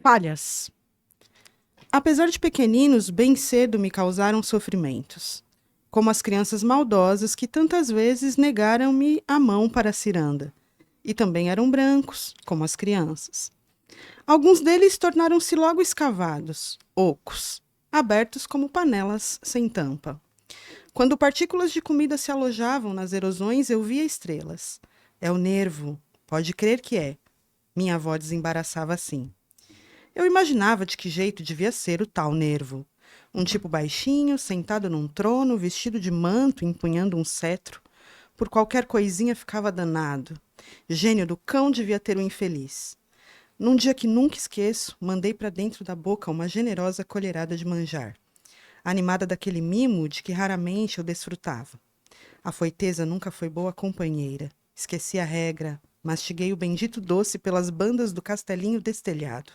Falhas. Apesar de pequeninos, bem cedo me causaram sofrimentos, como as crianças maldosas que tantas vezes negaram-me a mão para a ciranda. E também eram brancos, como as crianças. Alguns deles tornaram-se logo escavados, ocos, abertos como panelas sem tampa. Quando partículas de comida se alojavam nas erosões, eu via estrelas. É o nervo, pode crer que é. Minha avó desembaraçava assim. Eu imaginava de que jeito devia ser o tal nervo. Um tipo baixinho, sentado num trono, vestido de manto, empunhando um cetro. Por qualquer coisinha ficava danado. Gênio do cão devia ter o infeliz. Num dia que nunca esqueço, mandei para dentro da boca uma generosa colherada de manjar, animada daquele mimo de que raramente eu desfrutava. A foiteza nunca foi boa companheira. Esqueci a regra, mastiguei o bendito doce pelas bandas do castelinho destelhado.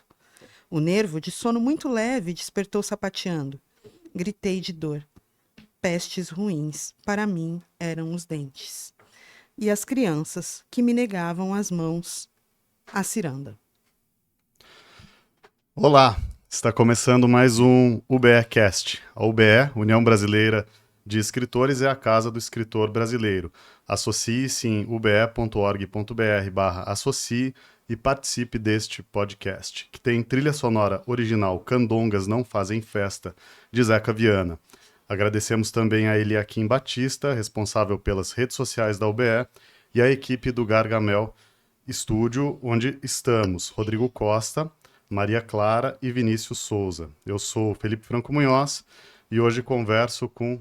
O nervo, de sono muito leve, despertou sapateando. Gritei de dor. Pestes ruins, para mim, eram os dentes. E as crianças, que me negavam as mãos à ciranda. Olá, está começando mais um UBEcast. A UBE, União Brasileira de Escritores, é a casa do escritor brasileiro. Associe-se em ube.org.br/associe e participe deste podcast, que tem trilha sonora original Candongas Não Fazem Festa, de Zeca Viana. Agradecemos também a Eliakim Batista, responsável pelas redes sociais da UBE, e a equipe do Gargamel Estúdio, onde estamos, Rodrigo Costa, Maria Clara e Vinícius Souza. Eu sou Felipe Franco Munhoz e hoje converso com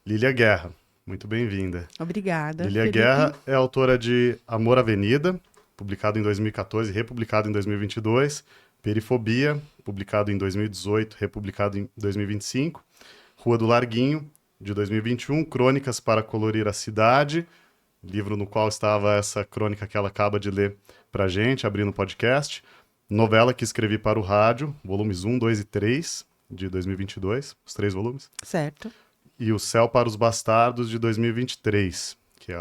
Lília Guerra. Muito bem-vinda. Obrigada, Lília Felipe. Guerra é autora de Amor Avenida, publicado em 2014 e republicado em 2022, Perifobia, publicado em 2018, republicado em 2025, Rua do Larguinho, de 2021, Crônicas para Colorir a Cidade, livro no qual estava essa crônica que ela acaba de ler para a gente, abrindo o podcast, novela que escrevi para o rádio, volumes 1, 2 e 3, de 2022, os 3 volumes. Certo. E O Céu para os Bastardos, de 2023, que é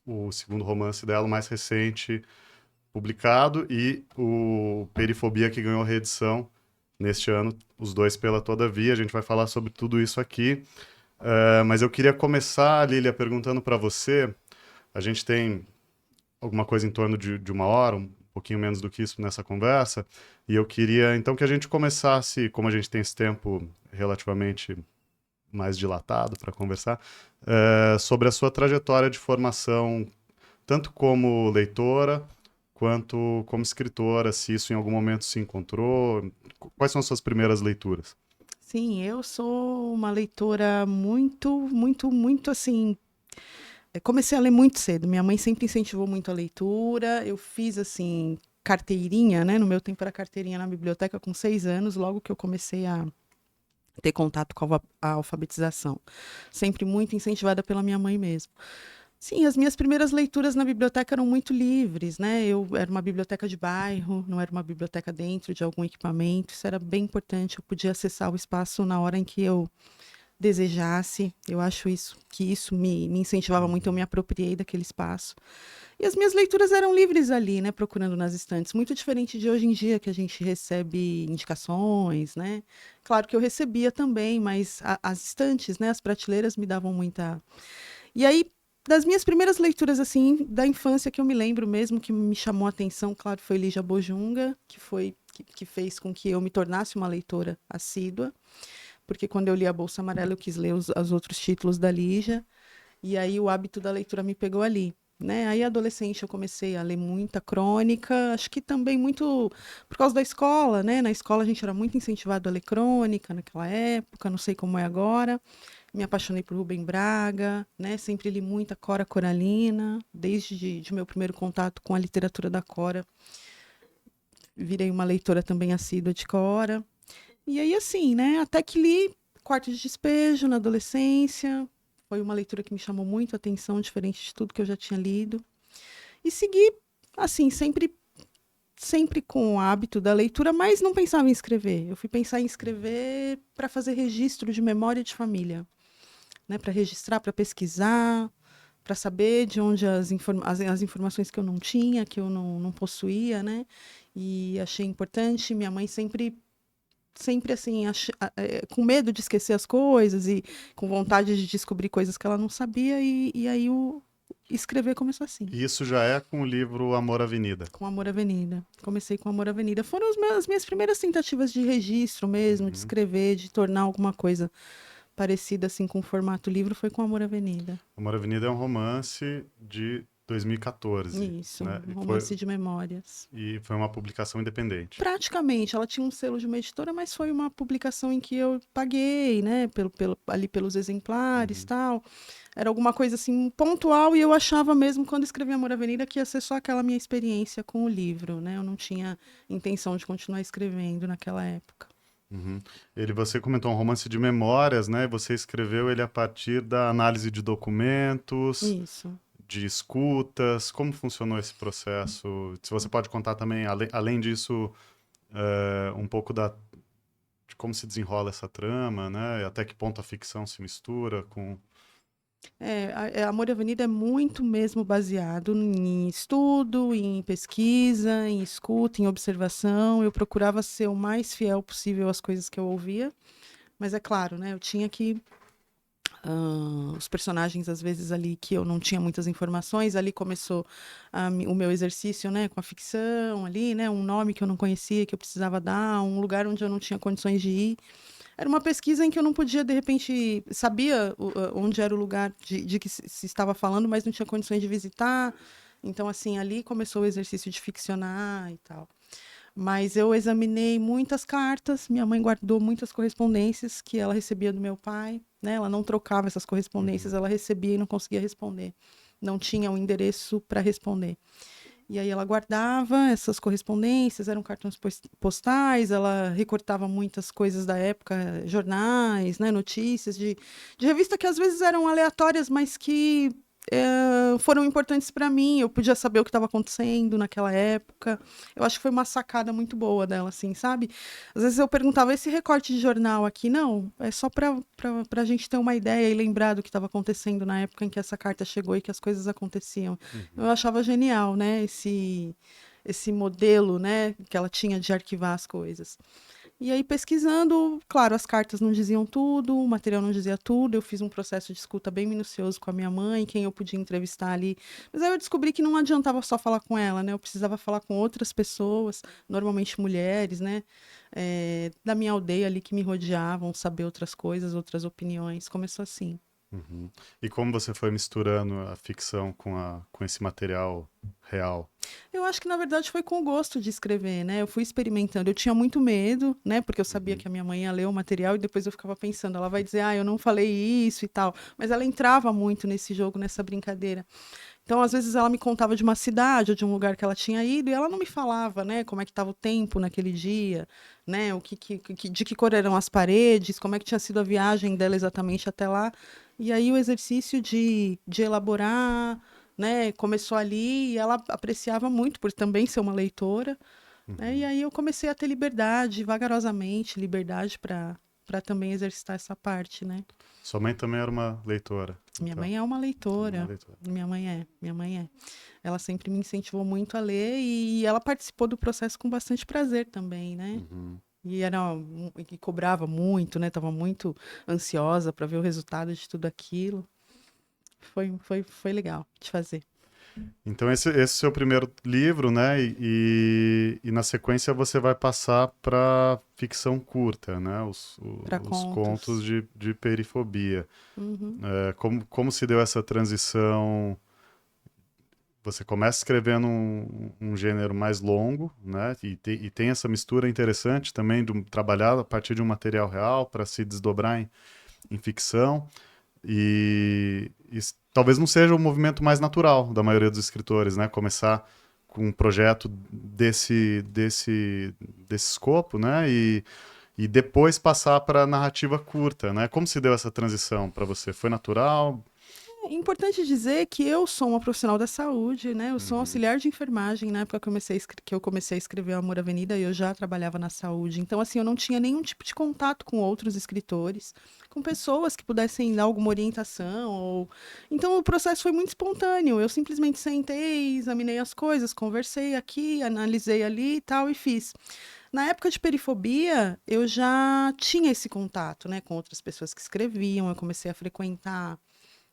o segundo romance dela, o mais recente publicado, e o Perifobia, que ganhou reedição neste ano, os dois pela Todavia. A gente vai falar sobre tudo isso aqui. Mas eu queria começar, Lília, perguntando para você. A gente tem alguma coisa em torno de uma hora, um pouquinho menos do que isso nessa conversa, e eu queria então que a gente começasse, como a gente tem esse tempo relativamente mais dilatado para conversar, sobre a sua trajetória de formação, tanto como leitora quanto como escritora, se isso em algum momento se encontrou, quais são as suas primeiras leituras? Sim, eu sou uma leitora muito assim. Comecei a ler muito cedo. Minha mãe sempre incentivou muito a leitura. Eu fiz assim carteirinha, né? No meu tempo era carteirinha na biblioteca com 6 anos, logo que eu comecei a ter contato com a alfabetização. Sempre muito incentivada pela minha mãe mesmo. Sim, as minhas primeiras leituras na biblioteca eram muito livres, né? Eu era uma biblioteca de bairro, não era uma biblioteca dentro de algum equipamento. Isso era bem importante. Eu podia acessar o espaço na hora em que eu desejasse. Eu acho isso me incentivava muito. Eu me apropriei daquele espaço. E as minhas leituras eram livres ali, né? Procurando nas estantes. Muito diferente de hoje em dia, que a gente recebe indicações, né? Claro que eu recebia também, mas as estantes, né? As prateleiras me davam muita. E aí, das minhas primeiras leituras, assim, da infância que eu me lembro mesmo, que me chamou a atenção, claro, foi Lígia Bojunga, que fez com que eu me tornasse uma leitora assídua, porque quando eu li A Bolsa Amarela, eu quis ler os outros títulos da Lígia, e aí o hábito da leitura me pegou ali. Né? Aí, adolescente, eu comecei a ler muita crônica, acho que também muito por causa da escola, né? Na escola a gente era muito incentivado a ler crônica naquela época, não sei como é agora. Me apaixonei por Rubem Braga, né? Sempre li muita Cora Coralina, desde de meu primeiro contato com a literatura da Cora. Virei uma leitora também assídua de Cora. E aí, assim, né? Até que li Quarto de Despejo na adolescência. Foi uma leitura que me chamou muito a atenção, diferente de tudo que eu já tinha lido. E segui, assim, sempre com o hábito da leitura, mas não pensava em escrever. Eu fui pensar em escrever para fazer registro de memória de família, né? Para registrar, para pesquisar, para saber de onde as informações que eu não tinha, que eu não possuía, né? E achei importante. Minha mãe sempre assim, com medo de esquecer as coisas e com vontade de descobrir coisas que ela não sabia, e aí o escrever começou assim. E isso já é com o livro Amor Avenida. Com Amor Avenida. Comecei com Amor Avenida. Foram as minhas primeiras tentativas de registro mesmo, de escrever, de tornar alguma coisa parecida assim com o formato livro, foi com Amor Avenida. Amor Avenida é um romance de 2014. Isso, Né? um romance de memórias. E foi uma publicação independente. Praticamente, ela tinha um selo de uma editora, mas foi uma publicação em que eu paguei, né, ali pelos exemplares, tal. Era alguma coisa assim pontual, e eu achava mesmo quando escrevi Amor Avenida que ia ser só aquela minha experiência com o livro, né? Eu não tinha intenção de continuar escrevendo naquela época. Você comentou um romance de memórias, né? Você escreveu ele a partir da análise de documentos, Isso. de escutas. Como funcionou esse processo? Se você pode contar também, além disso, um pouco de como se desenrola essa trama, né? E até que ponto a ficção se mistura com... Amor e Avenida é muito mesmo baseado em estudo, em pesquisa, em escuta, em observação. Eu procurava ser o mais fiel possível às coisas que eu ouvia, mas é claro, né? Eu tinha que os personagens, às vezes, ali que eu não tinha muitas informações, ali começou o meu exercício, né, com a ficção, ali, né, um nome que eu não conhecia, que eu precisava dar, um lugar onde eu não tinha condições de ir. Era uma pesquisa em que eu não podia, de repente, sabia onde era o lugar de que se estava falando, mas não tinha condições de visitar. Então, assim, ali começou o exercício de ficcionar e tal. Mas eu examinei muitas cartas, minha mãe guardou muitas correspondências que ela recebia do meu pai, né? Ela não trocava essas correspondências, ela recebia e não conseguia responder. Não tinha um endereço para responder. E aí ela guardava essas correspondências, eram cartões postais, ela recortava muitas coisas da época, jornais, né, notícias de revista que às vezes eram aleatórias, mas que foram importantes para mim. Eu podia saber o que estava acontecendo naquela época. Eu acho que foi uma sacada muito boa dela, assim, sabe? Às vezes eu perguntava, esse recorte de jornal aqui, não, é só para a gente ter uma ideia e lembrar do que estava acontecendo na época em que essa carta chegou e que as coisas aconteciam. Eu achava genial, né, esse modelo, né, que ela tinha de arquivar as coisas. E aí, pesquisando, claro, as cartas não diziam tudo, o material não dizia tudo. Eu fiz um processo de escuta bem minucioso com a minha mãe, quem eu podia entrevistar ali. Mas aí eu descobri que não adiantava só falar com ela, né? Eu precisava falar com outras pessoas, normalmente mulheres, né? Da minha aldeia ali que me rodeavam, saber outras coisas, outras opiniões. Começou assim. E como você foi misturando a ficção com esse material real? Eu acho que, na verdade, foi com o gosto de escrever, né? Eu fui experimentando. Eu tinha muito medo, né? Porque eu sabia que a minha mãe ia ler o material e depois eu ficava pensando, ela vai dizer, eu não falei isso e tal. Mas ela entrava muito nesse jogo, nessa brincadeira. Então, às vezes, ela me contava de uma cidade ou de um lugar que ela tinha ido e ela não me falava, né? Como é que estava o tempo naquele dia, né? De que cor eram as paredes, como é que tinha sido a viagem dela exatamente até lá. E aí o exercício de elaborar, né, começou ali e ela apreciava muito por também ser uma leitora, né? E aí eu comecei a ter liberdade, vagarosamente, liberdade para também exercitar essa parte, né? Sua mãe também era uma leitora? Minha Então, mãe é uma leitora. uma leitora. Minha mãe é. Ela sempre me incentivou muito a ler e ela participou do processo com bastante prazer também, né? E e cobrava muito, né? Tava muito ansiosa para ver o resultado de tudo aquilo. Foi legal de fazer. Então, esse é o seu primeiro livro, né? E na sequência você vai passar para ficção curta, né? Para Os contos contos. de perifobia. Uhum. Como se deu essa transição? Você começa escrevendo um gênero mais longo, né? E tem essa mistura interessante também de trabalhar a partir de um material real para se desdobrar em ficção. E talvez não seja o movimento mais natural da maioria dos escritores, né? Começar com um projeto desse escopo, né? E depois passar para narrativa curta, né? Como se deu essa transição para você? Foi natural? É importante dizer que eu sou uma profissional da saúde, né? Eu sou Uhum. auxiliar de enfermagem. Na época que eu comecei a escrever o Amor à Avenida, eu já trabalhava na saúde. Então, assim, eu não tinha nenhum tipo de contato com outros escritores, com pessoas que pudessem dar alguma orientação. Então, o processo foi muito espontâneo. Eu simplesmente sentei, examinei as coisas, conversei aqui, analisei ali e tal, e fiz. Na época de Perifobia, eu já tinha esse contato, né, com outras pessoas que escreviam. Eu comecei a frequentar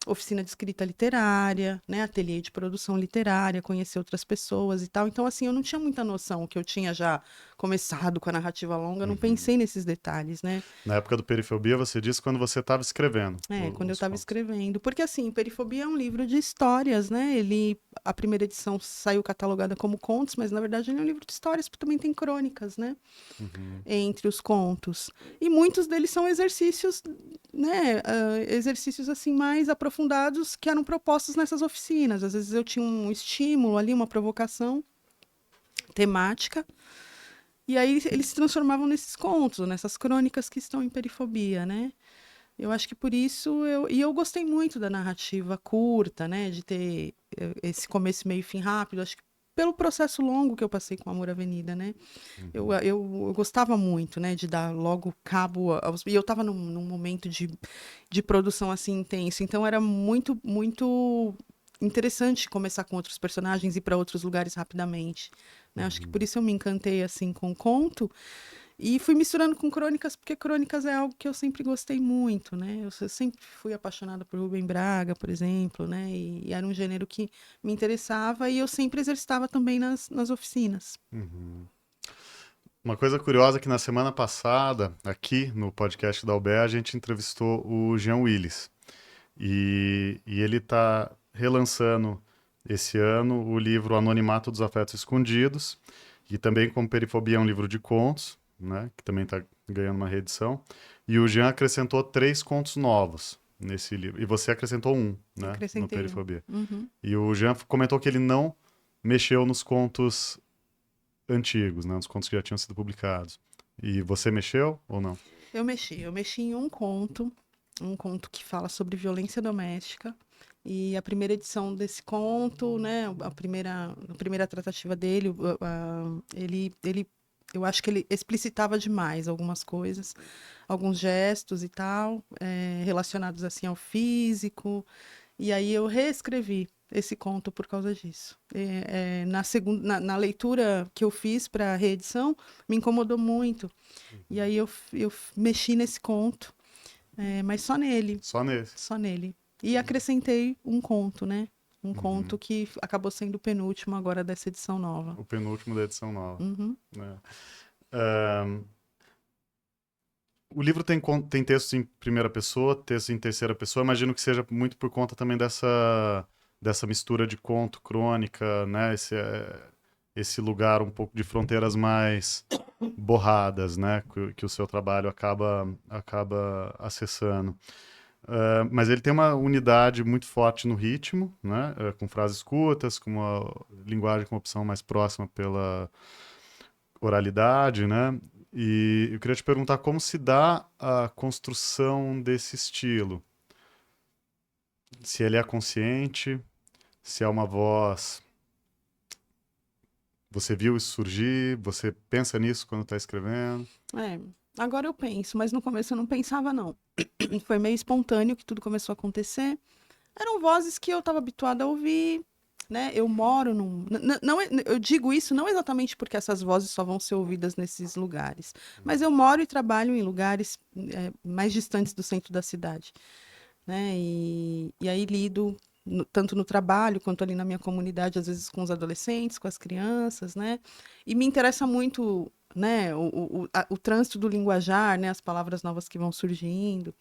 oficina de escrita literária, né, ateliê de produção literária, conhecer outras pessoas e tal. Então, assim, eu não tinha muita noção que eu tinha já começado com a narrativa longa, eu não Uhum. pensei nesses detalhes, né? Na época do Perifobia, você disse quando você estava escrevendo Quando eu os estava contos. escrevendo. Porque, assim, Perifobia é um livro de histórias, né? A primeira edição saiu catalogada como contos, mas, na verdade, ele é um livro de histórias, porque também tem crônicas, né? Uhum. Entre os contos. E muitos deles são exercícios, né, exercícios assim mais aprofundados que eram propostos nessas oficinas. Às vezes eu tinha um estímulo ali, uma provocação temática, e aí eles se transformavam nesses contos, nessas crônicas que estão em Perifobia, né? Eu acho que por isso eu gostei muito da narrativa curta, né, de ter esse começo, meio e fim rápido. Acho que pelo processo longo que eu passei com Amor à Avenida, né? Uhum. Eu gostava muito, né, de dar logo cabo aos... E eu estava num momento de produção, assim, intenso. Então, era muito, muito interessante começar com outros personagens e ir para outros lugares rapidamente, né? Acho que por Uhum. isso eu me encantei, assim, com o conto. E fui misturando com crônicas, porque crônicas é algo que eu sempre gostei muito, né? Eu sempre fui apaixonada por Rubem Braga, por exemplo, né? E era um gênero que me interessava e eu sempre exercitava também nas oficinas. Uhum. Uma coisa curiosa é que na semana passada, aqui no podcast da UBE, a gente entrevistou o Jean Willis. E ele está relançando esse ano o livro Anonimato dos Afetos Escondidos, e também como Perifobia é um livro de contos, né, que também está ganhando uma reedição. E o Jean acrescentou 3 contos novos nesse livro. E você acrescentou um, né, no Acrescentei um. Perifobia. Uhum. E o Jean comentou que ele não mexeu nos contos antigos, né, nos contos que já tinham sido publicados. E você mexeu ou não? Eu mexi em um conto que fala sobre violência doméstica. E a primeira edição desse conto, né, a primeira tratativa dele, eu acho que ele explicitava demais algumas coisas, alguns gestos e tal, relacionados assim ao físico. E aí eu reescrevi esse conto por causa disso. Na leitura que eu fiz para a reedição, me incomodou muito. E aí eu mexi nesse conto, mas só nele, Só nesse. só nele. E acrescentei um conto, né? Um conto Uhum. que acabou sendo o penúltimo agora dessa edição nova. O penúltimo da edição nova. Uhum. Né? Ahn, o livro tem textos em primeira pessoa, textos em terceira pessoa. Imagino que seja muito por conta também dessa mistura de conto, crônica, né? Esse lugar um pouco de fronteiras mais borradas, né? Que o seu trabalho acaba acessando. Mas ele tem uma unidade muito forte no ritmo, né? Com frases curtas, com uma linguagem com opção mais próxima pela oralidade, né? E eu queria te perguntar como se dá a construção desse estilo. Se ele é consciente, se é uma voz. Você viu isso surgir? Você pensa nisso quando está escrevendo? É, agora eu penso, mas no começo eu não pensava, não. Foi meio espontâneo que tudo começou a acontecer. Eram vozes que eu estava habituada a ouvir, né? Eu moro num. Não, eu digo isso não exatamente porque essas vozes só vão ser ouvidas nesses lugares, mas eu moro e trabalho em lugares mais distantes do centro da cidade, né? E aí lido tanto no trabalho quanto ali na minha comunidade, às vezes com os adolescentes, com as crianças, né? E me interessa muito, né, o trânsito do linguajar, né, as palavras novas que vão surgindo,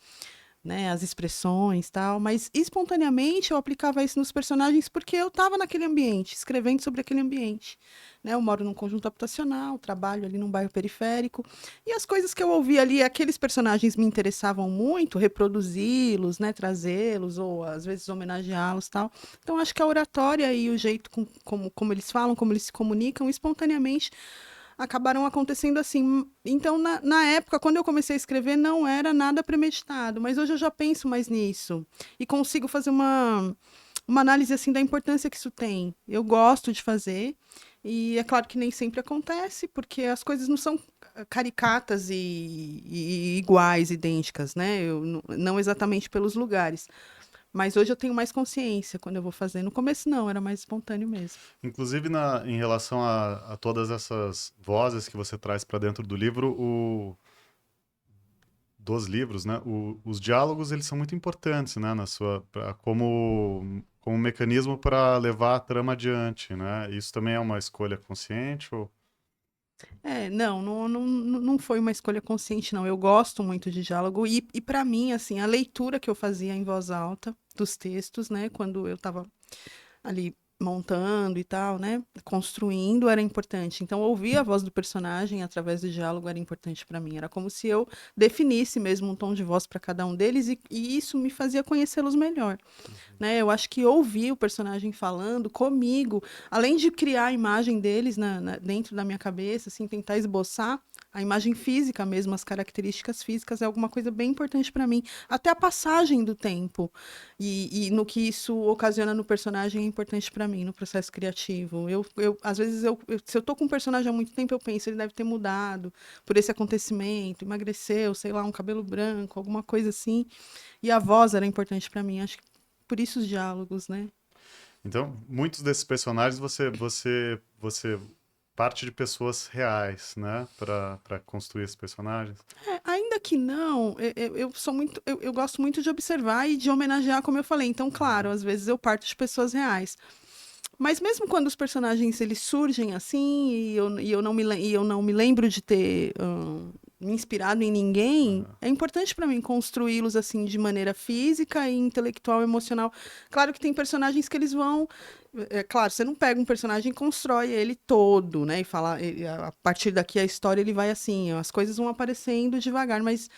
né, as expressões, tal, mas espontaneamente eu aplicava isso nos personagens porque eu estava naquele ambiente, escrevendo sobre aquele ambiente, né? Eu moro num conjunto habitacional, trabalho ali num bairro periférico, e as coisas que eu ouvia ali, aqueles personagens me interessavam muito, reproduzi-los, né, trazê-los ou às vezes homenageá-los, tal. Então acho que a oratória e o jeito como eles falam, como eles se comunicam espontaneamente acabaram acontecendo assim. Então, na época, quando eu comecei a escrever, não era nada premeditado, mas hoje eu já penso mais nisso e consigo fazer uma análise assim da importância que isso tem. Eu gosto de fazer e é claro que nem sempre acontece, porque as coisas não são caricatas e iguais, idênticas, né? Não exatamente pelos lugares. Mas hoje eu tenho mais consciência quando eu vou fazer. No começo não, era mais espontâneo mesmo. Inclusive, em relação a todas essas vozes que você traz para dentro do livro, dos livros, né? Os diálogos, eles são muito importantes, né? Como mecanismo para levar a trama adiante, né? Isso também é uma escolha consciente ou... Não foi uma escolha consciente, não. Eu gosto muito de diálogo e para mim, assim, a leitura que eu fazia em voz alta dos textos, né, quando eu estava ali montando e tal, né, construindo, era importante. Então, ouvir a voz do personagem através do diálogo era importante para mim. Era como se eu definisse mesmo um tom de voz para cada um deles e isso me fazia conhecê-los melhor, né? Eu acho que ouvir o personagem falando comigo, além de criar a imagem deles dentro da minha cabeça, assim, tentar esboçar a imagem física mesmo, as características físicas é alguma coisa bem importante para mim. Até a passagem do tempo e no que isso ocasiona no personagem é importante para mim, no processo criativo. Às vezes, se eu tô com um personagem há muito tempo, eu penso, ele deve ter mudado por esse acontecimento, emagreceu, sei lá, um cabelo branco, alguma coisa assim. E a voz era importante para mim. Acho que por isso os diálogos, né? Então, muitos desses personagens você parte de pessoas reais, né? Para construir esses personagens. Ainda que não, eu sou muito, eu gosto muito de observar e de homenagear, como eu falei. Então, claro, às vezes eu parto de pessoas reais. Mas mesmo quando os personagens eles surgem assim e eu não me lembro de ter me inspirado em ninguém, Aham. é importante para mim construí-los assim de maneira física e intelectual, emocional. Claro que tem personagens que eles vão, é claro, você não pega um personagem e constrói ele todo, né? E fala, a partir daqui a história ele vai assim, as coisas vão aparecendo devagar, mas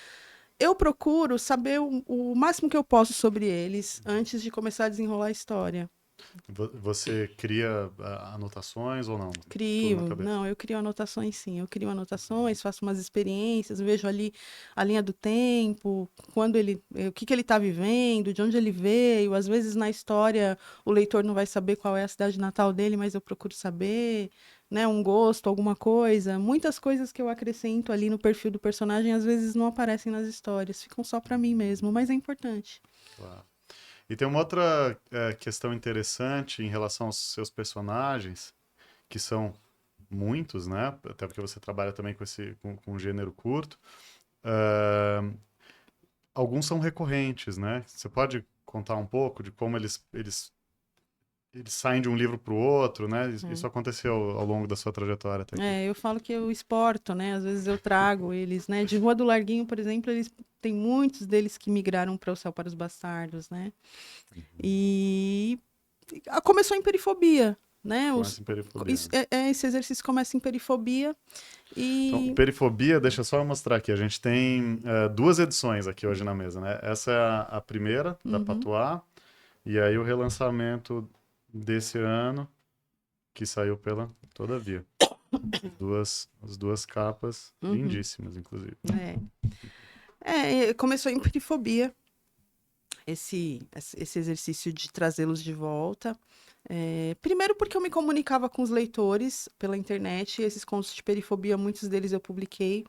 eu procuro saber o máximo que eu posso sobre eles antes de começar a desenrolar a história. Você cria anotações ou não? Tudo na Crio, cabeça. não, eu crio anotações sim, eu crio anotações, faço umas experiências, vejo ali a linha do tempo, o que que ele está vivendo, de onde ele veio, às vezes na história o leitor não vai saber qual é a cidade natal dele, mas eu procuro saber, né, um gosto, alguma coisa, muitas coisas que eu acrescento ali no perfil do personagem às vezes não aparecem nas histórias, ficam só para mim mesmo, mas é importante. Claro. E tem uma outra questão interessante em relação aos seus personagens, que são muitos, né? Até porque você trabalha também com um gênero curto. Ah, alguns são recorrentes, né? Você pode contar um pouco de como eles saem de um livro para o outro, né? Isso aconteceu ao longo da sua trajetória até aqui. Eu falo que eu exporto, né? Às vezes eu trago eles, né? De Rua do Larguinho, por exemplo, eles tem muitos deles que migraram para O Céu para os Bastardos, né? E começou em Perifobia, né? Começa em Perifobia. Esse exercício começa em Perifobia Então, e Perifobia, deixa só eu mostrar aqui. A gente tem duas edições aqui hoje na mesa, né? Essa é a primeira, da uhum, Patois, e aí o relançamento desse ano, que saiu pela Todavia. As duas capas, uhum, lindíssimas, inclusive. é. Começou em Perifobia esse exercício de trazê-los de volta. Primeiro porque eu me comunicava com os leitores pela internet, esses contos de perifobia, muitos deles eu publiquei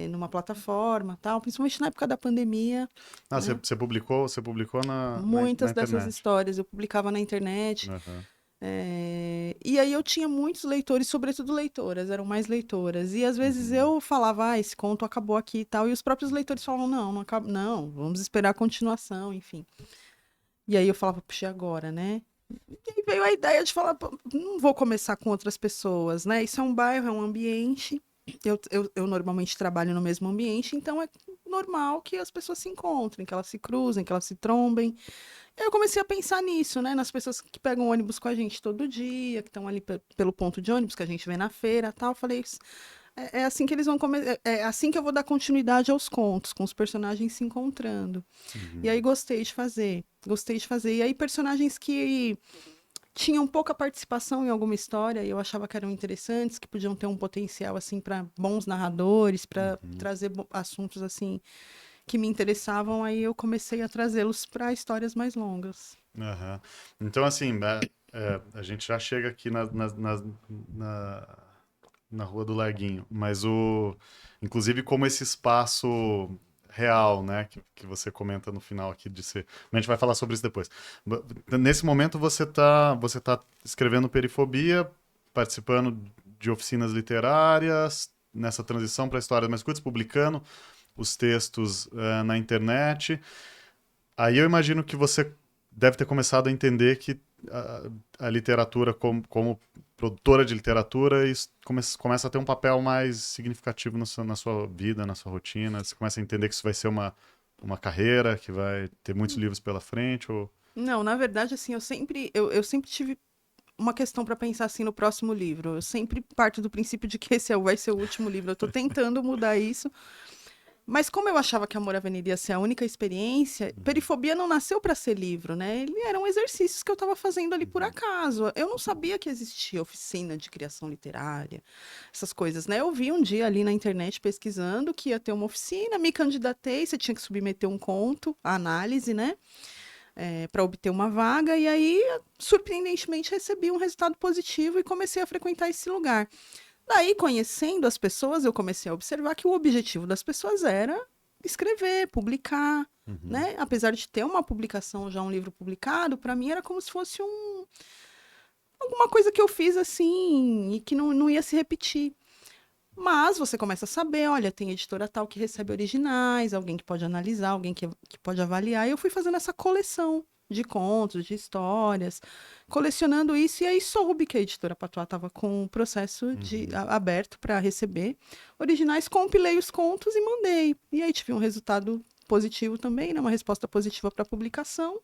numa plataforma, tal, principalmente na época da pandemia, Ah, né? você publicou na Muitas dessas internet. histórias eu publicava na internet. Aham. E aí eu tinha muitos leitores, sobretudo leitoras, eram mais leitoras. E às vezes Uhum. eu falava, esse conto acabou aqui e tal, e os próprios leitores falavam, não, não acaba, não, vamos esperar a continuação, enfim. E aí eu falava, puxa, e agora, né? E aí veio a ideia de falar, "Pô, não vou começar com outras pessoas, né? Isso é um bairro, é um ambiente. Eu normalmente trabalho no mesmo ambiente, então é normal que as pessoas se encontrem, que elas se cruzem, que elas se trombem. E aí eu comecei a pensar nisso, né? Nas pessoas que pegam ônibus com a gente todo dia, que estão ali pelo ponto de ônibus que a gente vê na feira, tal. Eu falei, é assim que eles vão começar, é assim que eu vou dar continuidade aos contos, com os personagens se encontrando. E aí Uhum. gostei de fazer, gostei de fazer. E aí personagens tinham pouca participação em alguma história e eu achava que eram interessantes, que podiam ter um potencial assim para bons narradores, para Uhum. trazer assuntos assim que me interessavam, aí eu comecei a trazê-los para histórias mais longas. Aham. Então, assim, a gente já chega aqui na, na Rua do Larguinho, mas inclusive como esse espaço real, né, que você comenta no final aqui de ser, a gente vai falar sobre isso depois. Nesse momento você tá escrevendo Perifobia, participando de oficinas literárias, nessa transição para histórias mais curtas, publicando os textos na internet. Aí eu imagino que você deve ter começado a entender que a literatura, como produtora de literatura, isso começa a ter um papel mais significativo na sua vida, na sua rotina. Você começa a entender que isso vai ser uma carreira, que vai ter muitos livros pela frente. Ou... Não, na verdade, assim, eu sempre tive uma questão para pensar assim no próximo livro. Eu sempre parto do princípio de que esse vai ser o último livro. Eu estou tentando mudar isso. Mas como eu achava que Amor à Avenida ia ser a única experiência, Perifobia não nasceu para ser livro, né? Ele eram exercícios que eu estava fazendo ali por acaso. Eu não sabia que existia oficina de criação literária, essas coisas, né? Eu vi um dia ali na internet pesquisando que ia ter uma oficina, me candidatei, você tinha que submeter um conto, a análise, né? Para obter uma vaga, e aí, surpreendentemente, recebi um resultado positivo e comecei a frequentar esse lugar. Daí, conhecendo as pessoas, eu comecei a observar que o objetivo das pessoas era escrever, publicar, Uhum. né? Apesar de ter uma publicação, já um livro publicado, para mim era como se fosse alguma coisa que eu fiz assim e que não ia se repetir. Mas você começa a saber, olha, tem editora tal que recebe originais, alguém que pode analisar, alguém que pode avaliar. E eu fui fazendo essa coleção de contos, de histórias, colecionando isso, e aí soube que a editora Patois estava com um processo Uhum. aberto para receber originais, compilei os contos e mandei. E aí tive um resultado positivo também, né, uma resposta positiva para a publicação.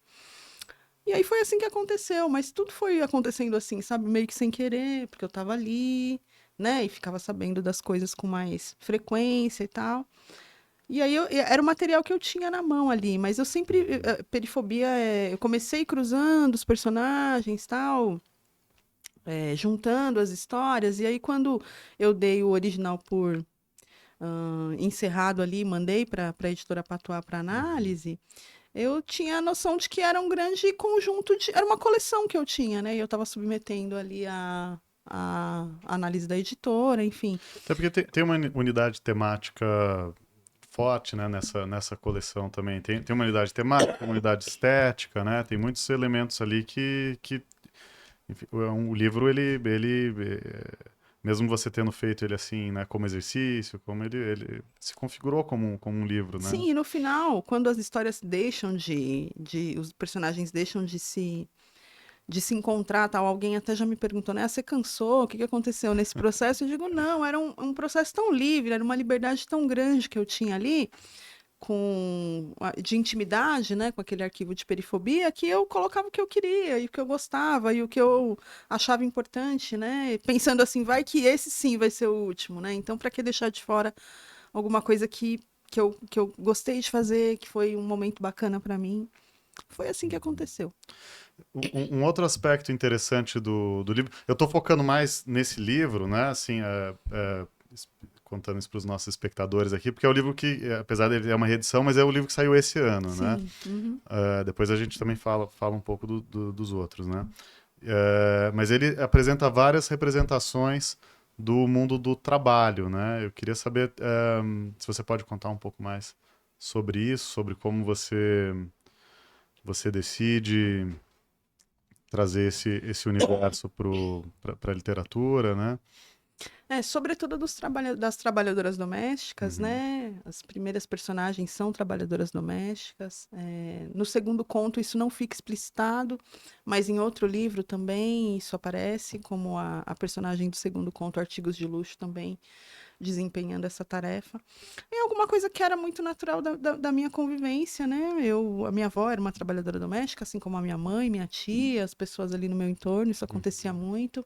E aí foi assim que aconteceu, mas tudo foi acontecendo assim, sabe, meio que sem querer, porque eu estava ali, né, e ficava sabendo das coisas com mais frequência e tal. E aí era o material que eu tinha na mão ali, mas eu sempre, perifobia, eu comecei cruzando os personagens, tal, juntando as histórias, e aí quando eu dei o original por encerrado ali, mandei para a editora Patois para Uhum. análise, eu tinha a noção de que era um grande conjunto de, era uma coleção que eu tinha, né, e eu estava submetendo ali a análise da editora, enfim. Até porque tem uma unidade temática forte, né, nessa coleção também. Tem uma unidade temática, uma unidade estética, né? Tem muitos elementos ali que enfim, o livro, mesmo você tendo feito ele assim, né, como exercício, como ele se configurou como um livro, né? Sim, e no final, quando as histórias deixam os personagens deixam de se encontrar, tal, alguém até já me perguntou, né? Ah, você cansou? O que aconteceu nesse processo? Eu digo, não, era um processo tão livre, era uma liberdade tão grande que eu tinha ali, de intimidade, né, com aquele arquivo de perifobia, que eu colocava o que eu queria, e o que eu gostava, e o que eu achava importante, né? Pensando assim, vai que esse sim vai ser o último, né? Então, para que deixar de fora alguma coisa que eu gostei de fazer, que foi um momento bacana para mim? Foi assim que aconteceu. Um outro aspecto interessante do livro, eu estou focando mais nesse livro, né? Assim, contando isso para os nossos espectadores aqui, porque é o livro que, apesar dele é uma reedição, mas é o livro que saiu esse ano, né? Sim. Uhum. Depois a gente também fala um pouco dos outros, né? Mas ele apresenta várias representações do mundo do trabalho, né? Eu queria saber se você pode contar um pouco mais sobre isso, sobre como você decide trazer esse universo para a literatura, né? Sobretudo das trabalhadoras domésticas, Uhum, né? As primeiras personagens são trabalhadoras domésticas. No segundo conto isso não fica explicitado, mas em outro livro também isso aparece, como a personagem do segundo conto, Artigos de Luxo, também desempenhando essa tarefa. É alguma coisa que era muito natural da minha convivência, né? A minha avó era uma trabalhadora doméstica, assim como a minha mãe, minha tia, as pessoas ali no meu entorno, isso acontecia uhum, muito.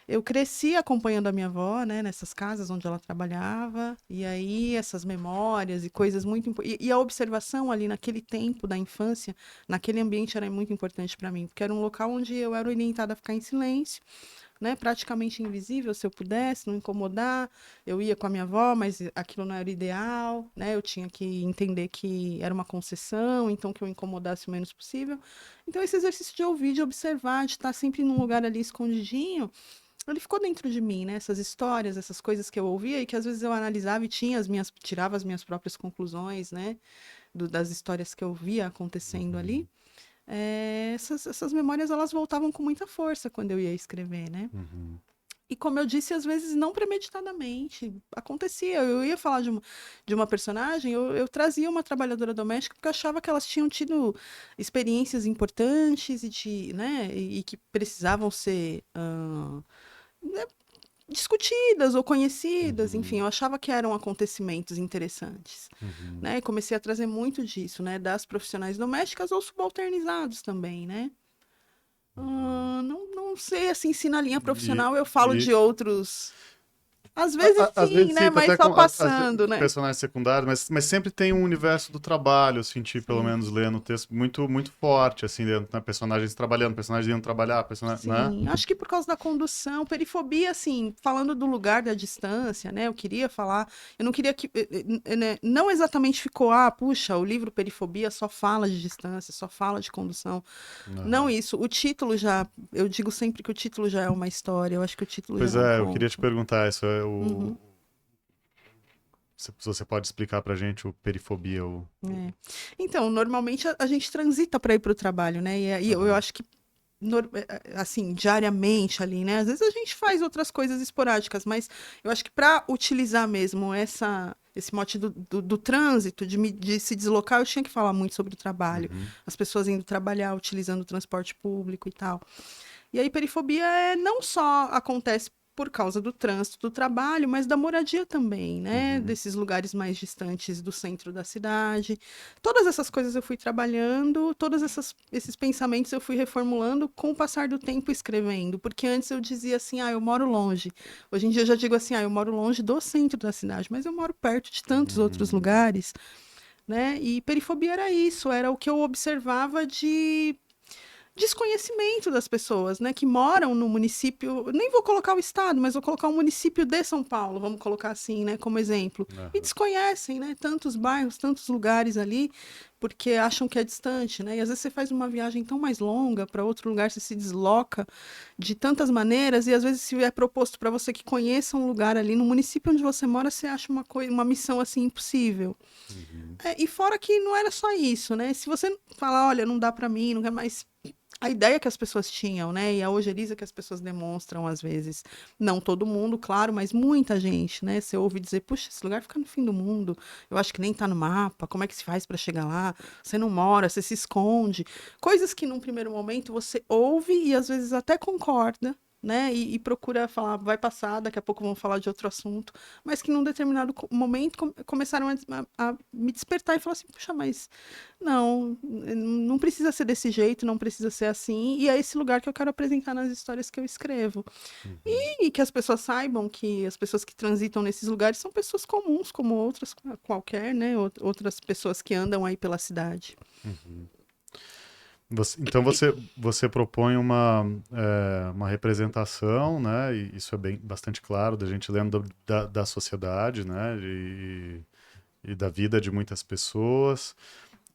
eu cresci acompanhando a minha avó, né, nessas casas onde ela trabalhava, e aí essas memórias e coisas muito e a observação ali naquele tempo da infância, naquele ambiente era muito importante para mim, porque era um local onde eu era orientada a ficar em silêncio, né, praticamente invisível, se eu pudesse, não incomodar. Eu ia com a minha avó, mas aquilo não era o ideal, né? Eu tinha que entender que era uma concessão, então que eu incomodasse o menos possível. Então esse exercício de ouvir, de observar, de estar sempre num lugar ali escondidinho, ele ficou dentro de mim, né? Essas histórias, essas coisas que eu ouvia e que às vezes eu analisava e tirava as minhas próprias conclusões, né? Das histórias que eu via acontecendo ali. Essas memórias elas voltavam com muita força quando eu ia escrever, né? Uhum. E como eu disse, às vezes não premeditadamente. Acontecia. Eu ia falar de uma personagem, eu trazia uma trabalhadora doméstica porque eu achava que elas tinham tido experiências importantes né, e que precisavam ser né, discutidas ou conhecidas. Enfim, Uhum. eu achava que eram acontecimentos interessantes. Uhum. Né, e comecei a trazer muito disso, né, das profissionais domésticas ou subalternizados também, né? Não sei assim se na linha E, profissional eu falo e de outros. Às vezes às sim, vezes né? cita Mas até só com passando, né? personagens secundários, mas sempre tem um universo do trabalho, eu senti, pelo Sim, menos lendo o texto, muito, muito forte, assim, dentro, né? Personagens trabalhando, personagens indo trabalhar, né? sim. Acho que por causa da condução, perifobia, assim, falando do lugar da distância, né? Eu queria falar, eu não queria que, né, não exatamente ficou, puxa, o livro Perifobia só fala de distância, só fala de condução. Não Aham. isso, o título já, eu digo sempre que o título já é uma história, eu acho que o título já Pois é um é, eu queria te conto. perguntar, isso é Uhum. se você pode explicar pra gente o perifobia, É. Então, normalmente a gente transita para ir para o trabalho, né? E aí eu Aham. acho que, assim, diariamente ali, né? Às vezes a gente faz outras coisas esporádicas, mas eu acho que para utilizar mesmo esse mote do trânsito, de se deslocar, eu tinha que falar muito sobre o trabalho. Uhum. As pessoas indo trabalhar, utilizando o transporte público e tal. E aí, perifobia não só acontece por causa do trânsito do trabalho, mas da moradia também, né? Uhum. Desses lugares mais distantes do centro da cidade. Todas essas coisas eu fui trabalhando, esses pensamentos eu fui reformulando com o passar do tempo escrevendo, porque antes eu dizia assim, eu moro longe. Hoje em dia eu já digo assim, eu moro longe do centro da cidade, mas eu moro perto de tantos outros Uhum. lugares, né? E perifobia era isso, era o que eu observava de desconhecimento das pessoas, né, que moram no município, nem vou colocar o estado, mas vou colocar o município de São Paulo, vamos colocar assim, né, como exemplo, e Aham. desconhecem, né, tantos bairros, tantos lugares ali, porque acham que é distante, né, e às vezes você faz uma viagem tão mais longa para outro lugar, você se desloca de tantas maneiras, e às vezes se é proposto para você que conheça um lugar ali no município onde você mora, você acha uma missão assim impossível. Uhum. E fora que não era só isso, né? Se você falar, olha, não dá para mim, não quer mais a ideia que as pessoas tinham, né? E a ojeriza que as pessoas demonstram às vezes. Não todo mundo, claro, mas muita gente, né? Você ouve dizer, puxa, esse lugar fica no fim do mundo. Eu acho que nem tá no mapa. Como é que se faz para chegar lá? Você não mora, você se esconde. Coisas que num primeiro momento você ouve e às vezes até concorda. Né? E procura falar, vai passar, daqui a pouco vamos falar de outro assunto, mas que num determinado momento começaram a me despertar e falar assim, puxa, mas não precisa ser desse jeito, não precisa ser assim, e é esse lugar que eu quero apresentar nas histórias que eu escrevo. Uhum. E que as pessoas saibam que as pessoas que transitam nesses lugares são pessoas comuns, como outras qualquer, né? Outras pessoas que andam aí pela cidade. Uhum. Então você propõe uma representação, né? E isso é bastante claro da gente lendo da sociedade, né? E da vida de muitas pessoas.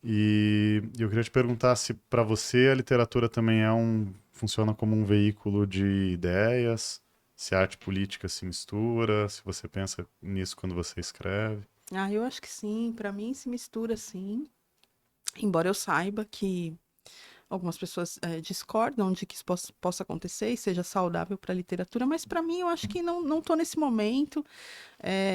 E eu queria te perguntar se para você a literatura também funciona como um veículo de ideias, se a arte política se mistura, se você pensa nisso quando você escreve. Eu acho que sim, para mim se mistura sim, embora eu saiba que algumas pessoas discordam de que isso possa acontecer e seja saudável para a literatura, mas para mim eu acho que não estou nesse momento.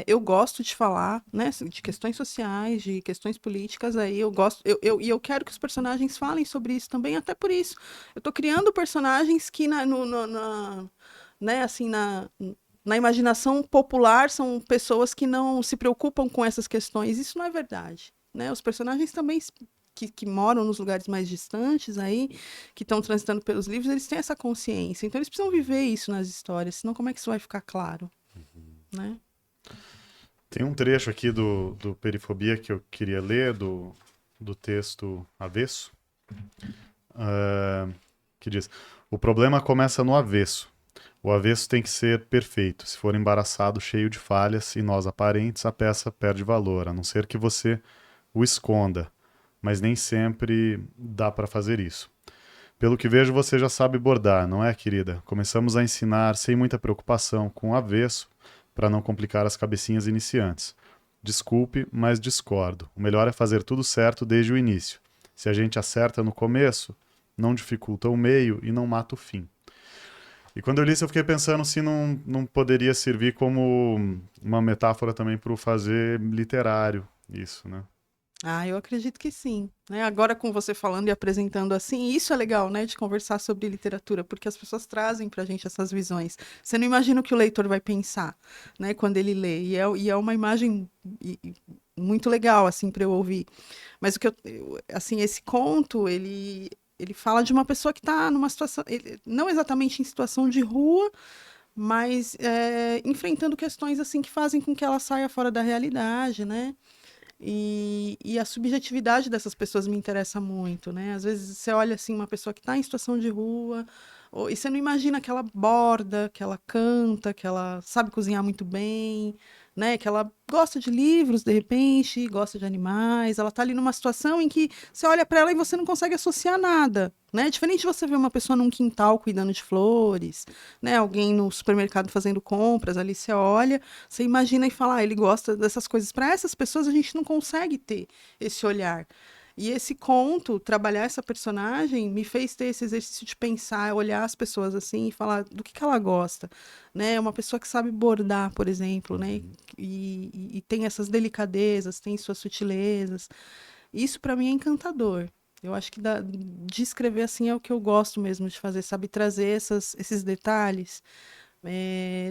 Eu gosto de falar, né, de questões sociais, de questões políticas, aí eu gosto, e eu quero que os personagens falem sobre isso também, até por isso. Eu estou criando personagens que né, assim, na imaginação popular são pessoas que não se preocupam com essas questões. Isso não é verdade, né? Os personagens também que moram nos lugares mais distantes aí, que estão transitando pelos livros, eles têm essa consciência. Então, eles precisam viver isso nas histórias, senão como é que isso vai ficar claro, né? Tem um trecho aqui do Perifobia que eu queria ler, do texto avesso, que diz: o problema começa no avesso. O avesso tem que ser perfeito. Se for embaraçado, cheio de falhas e nós aparentes, a peça perde valor, a não ser que você o esconda. Mas nem sempre dá para fazer isso. Pelo que vejo, você já sabe bordar, não é, querida? Começamos a ensinar sem muita preocupação, com o avesso, para não complicar as cabecinhas iniciantes. Desculpe, mas discordo. O melhor é fazer tudo certo desde o início. Se a gente acerta no começo, não dificulta o meio e não mata o fim. E quando eu li isso, eu fiquei pensando se não poderia servir como uma metáfora também para o fazer literário, isso, né? Ah, eu acredito que sim, né? Agora com você falando e apresentando assim, isso é legal, né, de conversar sobre literatura, porque as pessoas trazem pra gente essas visões. Você não imagina o que o leitor vai pensar, né, quando ele lê, e é uma imagem muito legal, assim, para eu ouvir. Mas o que assim, esse conto, ele fala de uma pessoa que está numa situação, não exatamente em situação de rua, mas enfrentando questões assim que fazem com que ela saia fora da realidade, né? E a subjetividade dessas pessoas me interessa muito, né? Às vezes você olha assim uma pessoa que está em situação de rua, e você não imagina que ela borda, que ela canta, que ela sabe cozinhar muito bem, né? Que ela gosta de livros, de repente, gosta de animais. Ela está ali numa situação em que você olha para ela e você não consegue associar nada, né? Diferente de você ver uma pessoa num quintal cuidando de flores, né? Alguém no supermercado fazendo compras, ali você olha, você imagina e fala, ele gosta dessas coisas. Para essas pessoas, a gente não consegue ter esse olhar. E esse conto, trabalhar essa personagem, me fez ter esse exercício de pensar, olhar as pessoas assim e falar do que ela gosta, né? Uma pessoa que sabe bordar, por exemplo, né? E tem essas delicadezas, tem suas sutilezas. Isso para mim é encantador. Eu acho que de escrever assim é o que eu gosto mesmo de fazer, sabe? Trazer esses detalhes.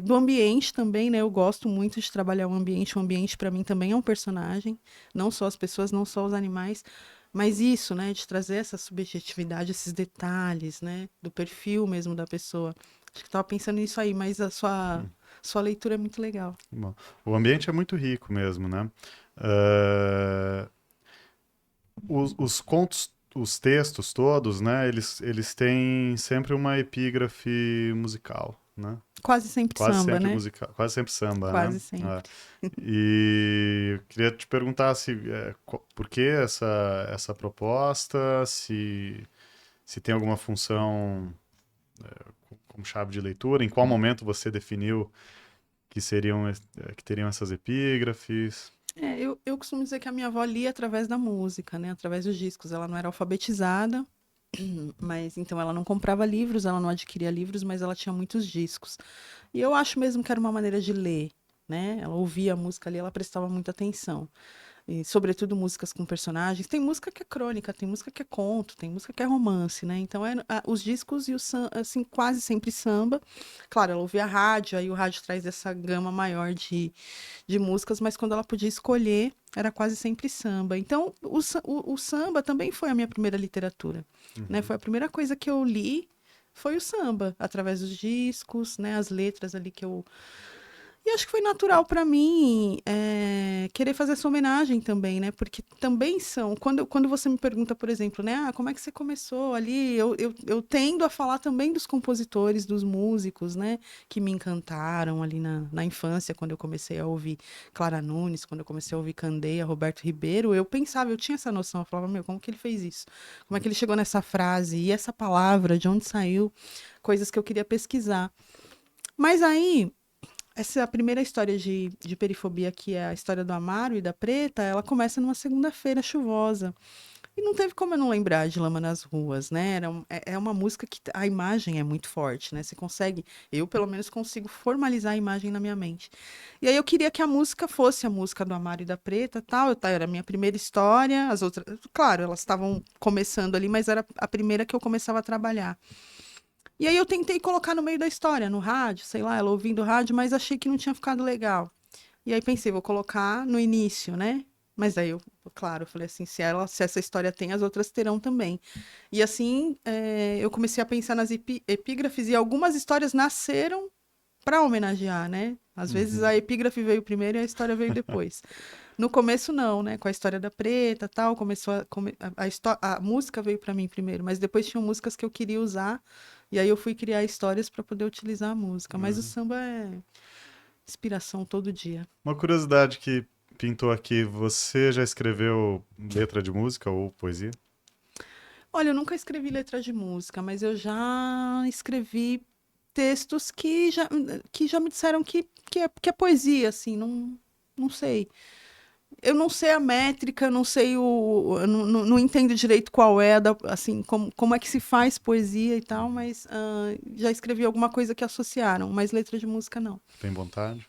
Do ambiente também, né? Eu gosto muito de trabalhar o ambiente. O ambiente, para mim, também é um personagem. Não só as pessoas, não só os animais. Mas isso, né? De trazer essa subjetividade, esses detalhes, né? Do perfil mesmo da pessoa. Acho que estava pensando nisso aí, mas a sua leitura é muito legal. Bom, o ambiente é muito rico mesmo, né? Uh, os contos, os textos todos, né? Eles têm sempre uma epígrafe musical, né? Quase sempre Quase samba, sempre né? musical, quase sempre samba, né? Quase sempre. E eu queria te perguntar se por que essa proposta, se tem alguma função como chave de leitura, em qual momento você definiu que teriam essas epígrafes? Eu costumo dizer que a minha avó lia através da música, né? Através dos discos. Ela não era alfabetizada, mas então ela não comprava livros, ela não adquiria livros, mas ela tinha muitos discos. E eu acho mesmo que era uma maneira de ler, né? Ela ouvia a música ali, ela prestava muita atenção. E, sobretudo, músicas com personagens. Tem música que é crônica, tem música que é conto, tem música que é romance, né? Então, os discos e o samba, assim, quase sempre samba. Claro, ela ouvia rádio, aí o rádio traz essa gama maior de músicas, mas quando ela podia escolher, era quase sempre samba. Então, o samba também foi a minha primeira literatura, né? Uhum. Foi a primeira coisa que eu li, foi o samba, através dos discos, né? As letras ali que eu e acho que foi natural para mim querer fazer essa homenagem também, né? Porque também são. Quando você me pergunta, por exemplo, né? Ah, como é que você começou ali? Eu tendo a falar também dos compositores, dos músicos, né? Que me encantaram ali na infância, quando eu comecei a ouvir Clara Nunes, quando eu comecei a ouvir Candeia, Roberto Ribeiro. Eu pensava, eu tinha essa noção. Eu falava, meu, como que ele fez isso? Como é que ele chegou nessa frase? E essa palavra, de onde saiu? Coisas que eu queria pesquisar. Mas aí. Essa é a primeira história de perifobia, que é a história do Amaro e da Preta, ela começa numa segunda-feira chuvosa. E não teve como eu não lembrar de Lama nas Ruas, né? É uma música que a imagem é muito forte, né? Você consegue, eu pelo menos consigo formalizar a imagem na minha mente. E aí eu queria que a música fosse a música do Amaro e da Preta, tal. Era a minha primeira história, as outras, claro, elas estavam começando ali, mas era a primeira que eu começava a trabalhar. E aí eu tentei colocar no meio da história, no rádio, sei lá, ela ouvindo rádio, mas achei que não tinha ficado legal. E aí pensei, vou colocar no início, né? Mas daí eu, claro, eu falei assim, se essa história tem, as outras terão também. E assim, eu comecei a pensar nas epígrafes e algumas histórias nasceram para homenagear, né? Às vezes Uhum. a epígrafe veio primeiro e a história veio depois. No começo não, né? Com a história da Preta, tal, começou a música veio para mim primeiro, mas depois tinham músicas que eu queria usar e aí eu fui criar histórias para poder utilizar a música. Mas o Uhum. samba é inspiração todo dia. Uma curiosidade que pintou aqui, você já escreveu letra de música ou poesia? Olha, eu nunca escrevi letra de música, mas eu já escrevi textos que já me disseram que é poesia, assim, não sei. Eu não sei a métrica, não sei eu não entendo direito qual é, assim, como é que se faz poesia e tal, mas já escrevi alguma coisa que associaram, mas letra de música não. Tem vontade?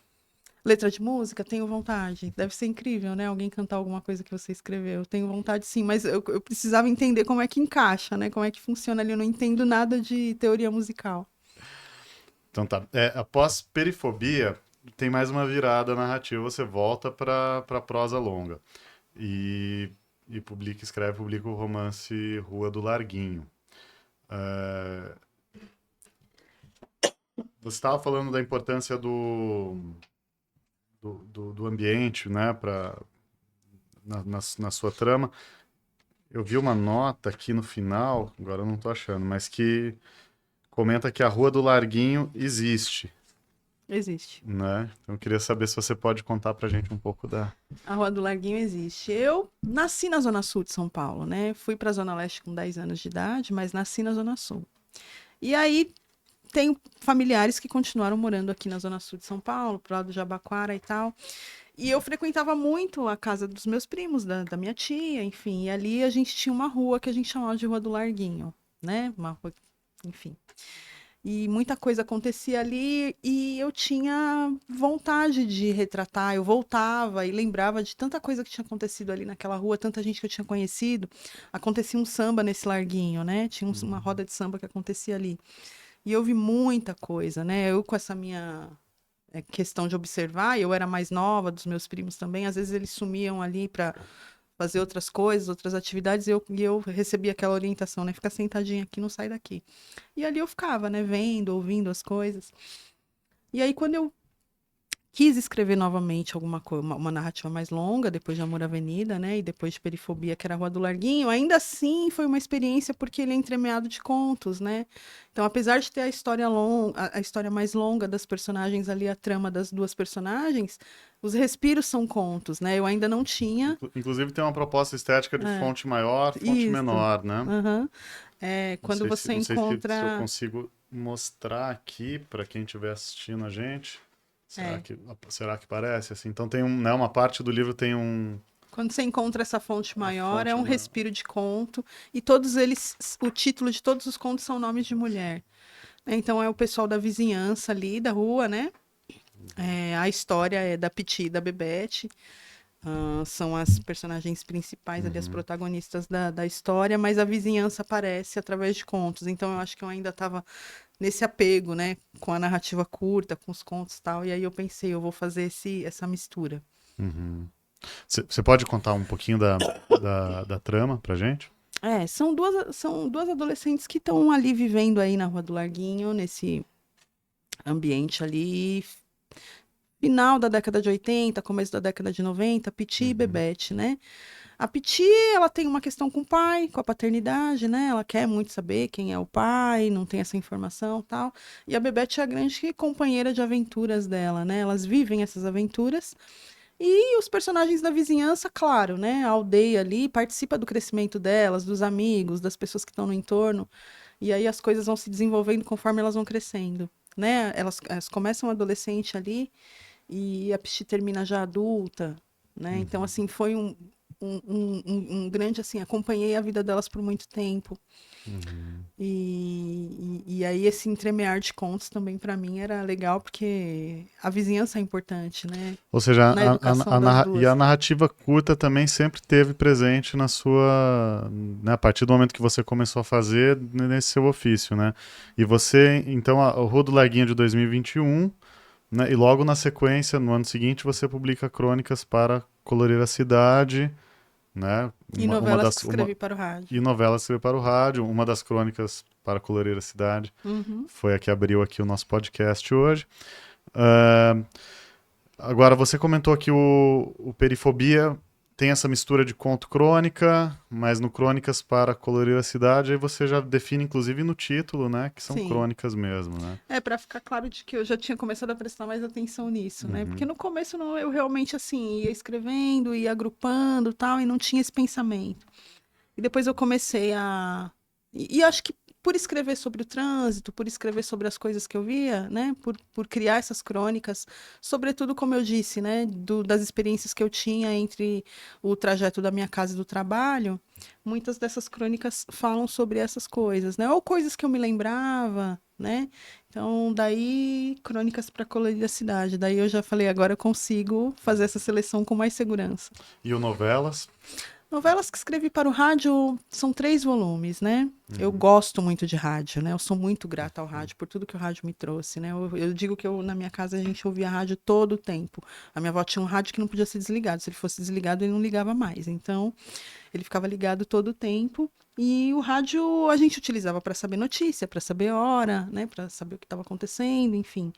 Letra de música, tenho vontade. Deve ser incrível, né? Alguém cantar alguma coisa que você escreveu. Tenho vontade sim, mas eu precisava entender como é que encaixa, né? Como é que funciona ali. Eu não entendo nada de teoria musical. Então tá. Após Perifobia, tem mais uma virada narrativa, você volta para prosa longa. E, e publica o romance Rua do Larguinho. É, você estava falando da importância do ambiente, né, na sua trama. Eu vi uma nota aqui no final, agora eu não estou achando, mas que comenta que a Rua do Larguinho existe, Existe. né? Então eu queria saber se você pode contar pra gente um pouco da... A Rua do Larguinho existe. Eu nasci na Zona Sul de São Paulo, né? Fui para a Zona Leste com 10 anos de idade, mas nasci na Zona Sul. E aí tenho familiares que continuaram morando aqui na Zona Sul de São Paulo, pro lado do Jabaquara e tal. E eu frequentava muito a casa dos meus primos, da minha tia, enfim. E ali a gente tinha uma rua que a gente chamava de Rua do Larguinho, né? Uma rua, enfim. E muita coisa acontecia ali e eu tinha vontade de retratar. Eu voltava e lembrava de tanta coisa que tinha acontecido ali naquela rua, tanta gente que eu tinha conhecido. Acontecia um samba nesse larguinho, né? Tinha uma roda de samba que acontecia ali. E eu vi muita coisa, né? Eu com essa minha questão de observar, eu era mais nova dos meus primos também, às vezes eles sumiam ali para fazer outras coisas, outras atividades, e eu recebia aquela orientação, né? Fica sentadinha aqui, não sai daqui. E ali eu ficava, né? Vendo, ouvindo as coisas. E aí, quando eu quis escrever novamente alguma coisa, uma narrativa mais longa, depois de Amor à Avenida, né? E depois de Perifobia, que era a Rua do Larguinho, ainda assim foi uma experiência porque ele é entremeado de contos, né? Então, apesar de ter a história longa, a história mais longa das personagens ali, a trama das duas personagens, os respiros são contos, né? Eu ainda não tinha. Inclusive tem uma proposta estética de É, fonte maior, fonte isso. menor, né? Aham. Não Quando sei se, você não sei se eu encontra. consigo mostrar aqui para quem estiver assistindo a gente. É, Será que parece assim? Então tem né, uma parte do livro tem quando você encontra essa fonte uma maior, é fonte um maior. respiro de conto, e todos eles, o título de todos os contos são nomes de mulher. Então é o pessoal da vizinhança ali, da rua, né? A história é da Piti e da Bebete. São as personagens principais ali, as Uhum, protagonistas da história, mas a vizinhança aparece através de contos. Então eu acho que eu ainda estava nesse apego, né? Com a narrativa curta, com os contos e tal. E aí eu pensei, eu vou fazer essa mistura. uhum. Você pode contar um pouquinho da trama pra gente? São duas adolescentes que estão ali vivendo aí na Rua do Larguinho, nesse ambiente ali, final da década de 80, começo da década de 90, Piti e Uhum, Bebete, né? A Piti, ela tem uma questão com o pai, com a paternidade, né? Ela quer muito saber quem é o pai, não tem essa informação, tal. E a Bebete é a grande companheira de aventuras dela, né? Elas vivem essas aventuras. E os personagens da vizinhança, claro, né? A aldeia ali participa do crescimento delas, dos amigos, das pessoas que estão no entorno. E aí as coisas vão se desenvolvendo conforme elas vão crescendo, né? Elas começam adolescente ali e a Piti termina já adulta, né? Então, uhum, assim, foi um grande, assim, acompanhei a vida delas por muito tempo. uhum. E aí esse entremear de contos também para mim era legal porque a vizinhança é importante, né? Ou seja, Na educação das e a duas. narrativa curta também sempre teve presente na sua, né, a partir do momento que você começou a fazer nesse seu ofício, né? E você, então, o Rua do Larguinho de 2021, né? E logo na sequência, no ano seguinte, você publica Crônicas para Colorir a Cidade, né? E novelas que escrevi para o rádio. E novelas que escrevi para o rádio. Uma das crônicas para Colorir a Cidade Uhum. foi a que abriu aqui o nosso podcast hoje. Agora, você comentou que o Perifobia tem essa mistura de conto crônica, mas no Crônicas para Colorir a Cidade, aí você já define, inclusive, no título, né? Que são Sim. crônicas mesmo, né? Para ficar claro de que eu já tinha começado a prestar mais atenção nisso, né? Porque Uhum. no começo não, eu realmente, assim, ia escrevendo, ia agrupando tal, e não tinha esse pensamento. E depois eu comecei a. E acho que por escrever sobre o trânsito, por escrever sobre as coisas que eu via, né? Por criar essas crônicas, sobretudo, como eu disse, né? Das experiências que eu tinha entre o trajeto da minha casa e do trabalho, muitas dessas crônicas falam sobre essas coisas, né? Ou coisas que eu me lembrava, né? Então, daí, crônicas para colorir a cidade. Daí eu já falei, agora eu consigo fazer essa seleção com mais segurança. E o Novelas? Novelas que escrevi para o rádio são 3 volumes, né? Eu gosto muito de rádio, né? Eu sou muito grata ao rádio por tudo que o rádio me trouxe, né? Eu digo que na minha casa a gente ouvia rádio todo o tempo. A minha avó tinha um rádio que não podia ser desligado. Se ele fosse desligado, ele não ligava mais. Então, ele ficava ligado todo o tempo. E o rádio a gente utilizava para saber notícia, para saber hora, né? Para saber o que estava acontecendo, enfim.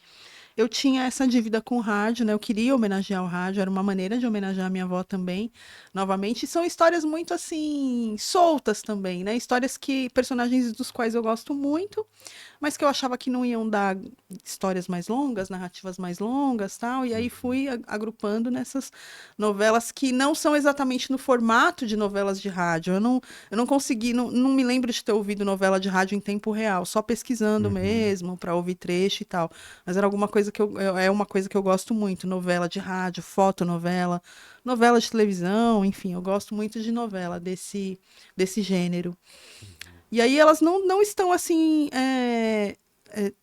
Eu tinha essa dívida com o rádio, né? Eu queria homenagear o rádio, era uma maneira de homenagear a minha avó também, novamente. E são histórias muito assim, soltas também, né? Histórias que, personagens dos quais eu gosto muito, mas que eu achava que não iam dar histórias mais longas, narrativas mais longas, tal. E aí fui agrupando nessas novelas que não são exatamente no formato de novelas de rádio. Eu não consegui, não me lembro de ter ouvido novela de rádio em tempo real, só pesquisando mesmo, para ouvir trecho e tal. Mas era alguma coisa que é uma coisa que eu gosto muito, novela de rádio, fotonovela, novela de televisão, enfim, eu gosto muito de novela desse gênero. E aí elas não estão assim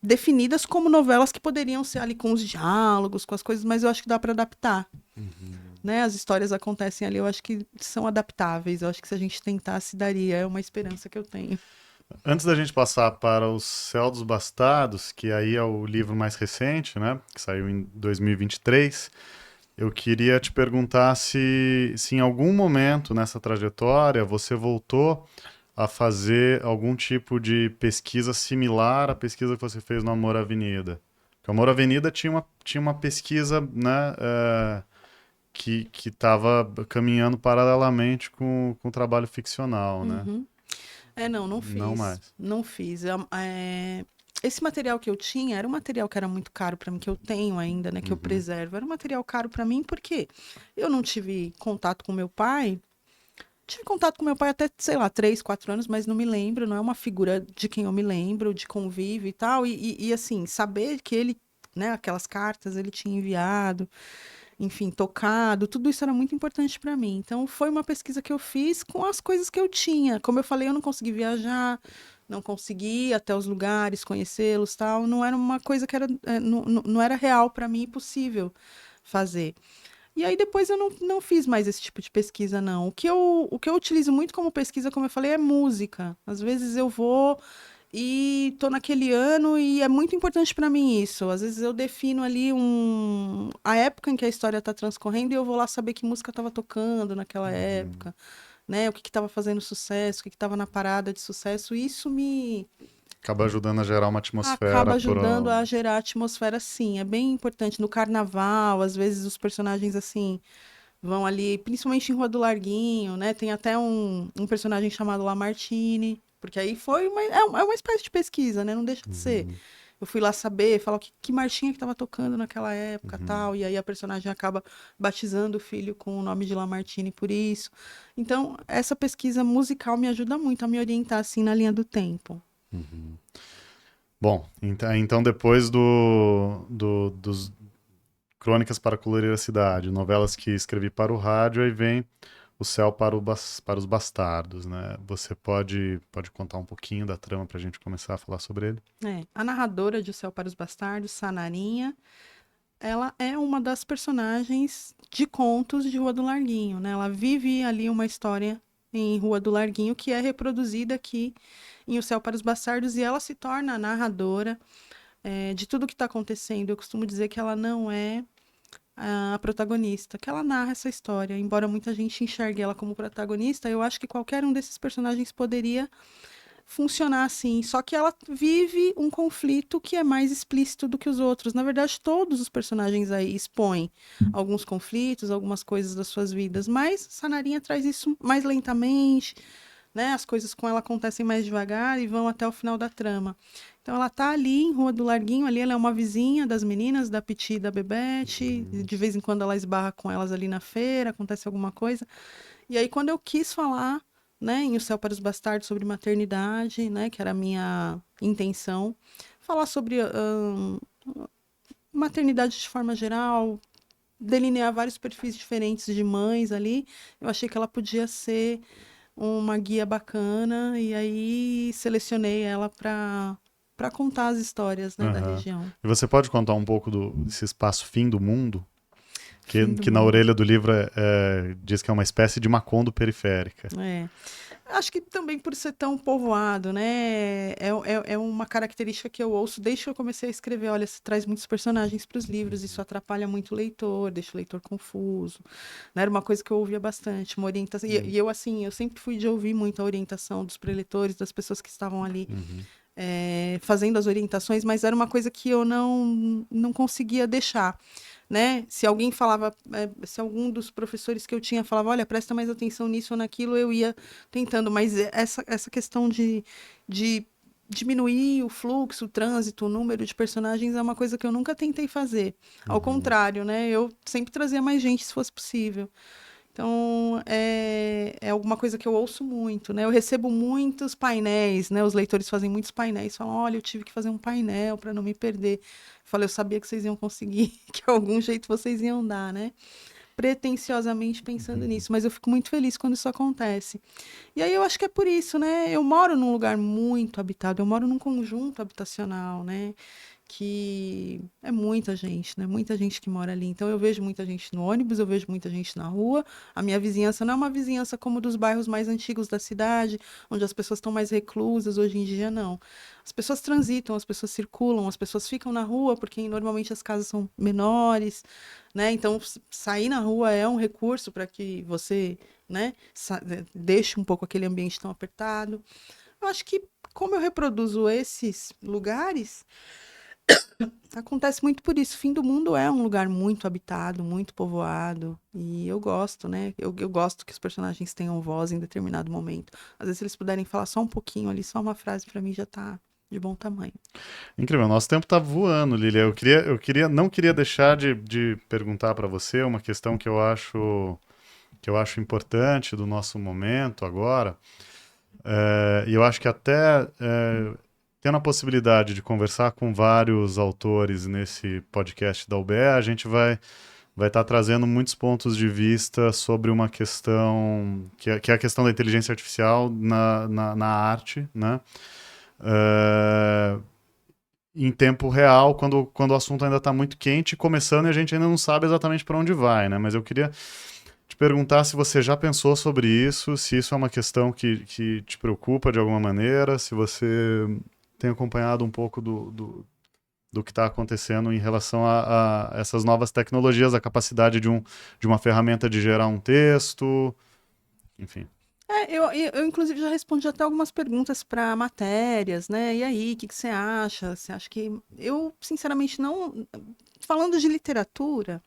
definidas como novelas que poderiam ser ali com os diálogos, com as coisas, mas eu acho que dá para adaptar. Né? As histórias acontecem ali, eu acho que são adaptáveis. Eu acho que se a gente tentasse, daria. É uma esperança que eu tenho. Antes da gente passar para O Céu dos Bastardos, que aí é o livro mais recente, né? Que saiu em 2023, eu queria te perguntar se em algum momento nessa trajetória você voltou a fazer algum tipo de pesquisa similar à pesquisa que você fez no Amor à Avenida. Porque o Amor à Avenida tinha uma pesquisa, né, que estava caminhando paralelamente com o trabalho ficcional, né? Uhum. Não Não fiz. mais. Não fiz. Esse material que eu tinha era um material que era muito caro para mim, que eu tenho ainda, né, que eu preservo. Era um material caro para mim porque eu não tive contato com meu pai. Tive contato com meu pai até, sei lá, 3, 4 anos, mas não me lembro, não é uma figura de quem eu me lembro, de convívio e tal. E assim, saber que ele, né, aquelas cartas ele tinha enviado, enfim, tocado, tudo isso era muito importante para mim. Então, foi uma pesquisa que eu fiz com as coisas que eu tinha. Como eu falei, eu não consegui viajar, não consegui ir até os lugares, conhecê-los, tal. Não era uma coisa que era, não era real para mim, possível fazer. E aí depois eu não fiz mais esse tipo de pesquisa, não. O que eu utilizo muito como pesquisa, como eu falei, é música. Às vezes eu vou e tô naquele ano e é muito importante para mim isso. Às vezes eu defino ali a época em que a história está transcorrendo e eu vou lá saber que música estava tocando naquela época, né? O que estava fazendo sucesso, o que estava na parada de sucesso. Isso me Acaba ajudando a gerar uma atmosfera acaba por. ajudando a gerar atmosfera, sim. É bem importante. No carnaval, às vezes os personagens assim vão ali, principalmente em Rua do Larguinho, né? Tem até um personagem chamado Lamartine, porque aí é uma espécie de pesquisa, né? Não deixa de ser. Eu fui lá saber, falar que marchinha que estava tocando naquela época, tal, e aí a personagem acaba batizando o filho com o nome de Lamartine por isso. Então, essa pesquisa musical me ajuda muito a me orientar assim na linha do tempo. Bom, então depois dos Crônicas para Colorir a Cidade, novelas que escrevi para o rádio, aí vem O Céu para os Bastardos, né? Você pode contar um pouquinho da trama para a gente começar a falar sobre ele? A narradora de O Céu para os Bastardos, Sanarinha, ela é uma das personagens de contos de Rua do Larguinho, né? Ela vive ali uma história em Rua do Larguinho que é reproduzida aqui em O Céu para os Bastardos e ela se torna a narradora de tudo que está acontecendo. Eu costumo dizer que ela não é a protagonista, que ela narra essa história. Embora muita gente enxergue ela como protagonista, eu acho que qualquer um desses personagens poderia funcionar assim. Só que ela vive um conflito que é mais explícito do que os outros. Na verdade, todos os personagens aí expõem alguns conflitos, algumas coisas das suas vidas, mas Sanarinha traz isso mais lentamente, né? As coisas com ela acontecem mais devagar e vão até o final da trama. Então ela tá ali em Rua do Larguinho, ali ela é uma vizinha das meninas, da Piti e da Bebete, de vez em quando ela esbarra com elas ali na feira, acontece alguma coisa. E aí quando eu quis falar, né, em O Céu para os Bastardos sobre maternidade, né, que era a minha intenção, falar sobre maternidade de forma geral, delinear vários perfis diferentes de mães ali, eu achei que ela podia ser uma guia bacana e aí selecionei ela para contar as histórias, né, da Aham. região. E você pode contar um pouco desse espaço Fim do Mundo? Fim do Que na mundo. orelha do livro diz que é uma espécie de Macondo periférica. É. Acho que também por ser tão povoado, né? É uma característica que eu ouço desde que eu comecei a escrever. Olha, você traz muitos personagens para os livros, isso atrapalha muito o leitor, deixa o leitor confuso. Né? Era uma coisa que eu ouvia bastante, uma orientação. E eu, assim, eu sempre fui de ouvir muito a orientação dos preletores, das pessoas que estavam ali fazendo as orientações, mas era uma coisa que eu não conseguia deixar. Né? Se alguém falava, se algum dos professores que eu tinha falava, olha, presta mais atenção nisso ou naquilo, eu ia tentando, mas essa questão de diminuir o fluxo, o trânsito, o número de personagens é uma coisa que eu nunca tentei fazer. Ao contrário, né? Eu sempre trazia mais gente se fosse possível. Então, é alguma coisa que eu ouço muito, né? Eu recebo muitos painéis, né? Os leitores fazem muitos painéis, falam, olha, eu tive que fazer um painel para não me perder. Eu falei, eu sabia que vocês iam conseguir, que de algum jeito vocês iam dar, né? Pretensiosamente pensando nisso, mas eu fico muito feliz quando isso acontece. E aí eu acho que é por isso, né? Eu moro num lugar muito habitado, eu moro num conjunto habitacional, né? Que é muita gente, né? Muita gente que mora ali. Então eu vejo muita gente no ônibus, eu vejo muita gente na rua. A minha vizinhança não é uma vizinhança como dos bairros mais antigos da cidade, onde as pessoas estão mais reclusas hoje em dia, não. As pessoas transitam, as pessoas circulam, as pessoas ficam na rua, porque normalmente as casas são menores, né? Então sair na rua é um recurso para que você, né, deixe um pouco aquele ambiente tão apertado. Eu acho que como eu reproduzo esses lugares, acontece muito por isso. Fim do Mundo é um lugar muito habitado, muito povoado. E eu gosto, né? Eu gosto que os personagens tenham voz em determinado momento. Às vezes, se eles puderem falar só um pouquinho ali, só uma frase, pra mim já tá de bom tamanho. Incrível, nosso tempo tá voando, Lilia. Não queria deixar de perguntar para você uma questão que eu acho importante do nosso momento agora. E eu acho que até tendo a possibilidade de conversar com vários autores nesse podcast da UBE, a gente vai estar trazendo muitos pontos de vista sobre uma questão que é a questão da inteligência artificial na arte, né? Em tempo real, quando o assunto ainda está muito quente, começando e a gente ainda não sabe exatamente para onde vai, né? Mas eu queria te perguntar se você já pensou sobre isso, se isso é uma questão que te preocupa de alguma maneira, se você tem acompanhado um pouco do que está acontecendo em relação a essas novas tecnologias, a capacidade de uma ferramenta de gerar um texto, enfim. Eu, inclusive, já respondi até algumas perguntas para matérias, né? E aí, o que você acha? Você acha que. Eu, sinceramente, não. Falando de literatura,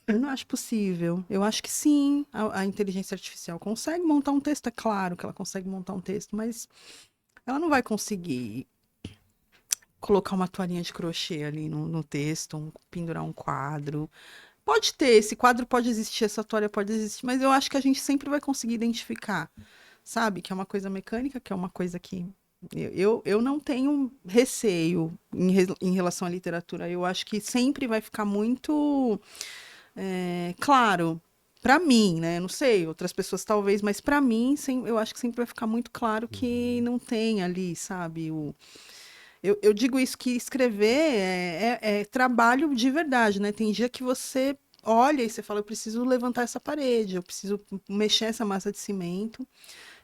eu não acho possível. Eu acho que sim, a inteligência artificial consegue montar um texto, é claro que ela consegue montar um texto, mas ela não vai conseguir colocar uma toalhinha de crochê ali no texto, pendurar um quadro. Pode ter, esse quadro pode existir, essa toalha pode existir, mas eu acho que a gente sempre vai conseguir identificar, sabe? Que é uma coisa mecânica, que é uma coisa que. Eu não tenho receio em relação à literatura. Eu acho que sempre vai ficar muito claro. Para mim, né? Não sei, outras pessoas talvez, mas para mim, eu acho que sempre vai ficar muito claro que não tem ali, sabe? Eu digo isso que escrever é trabalho de verdade, né? Tem dia que você olha e você fala, eu preciso levantar essa parede, eu preciso mexer essa massa de cimento,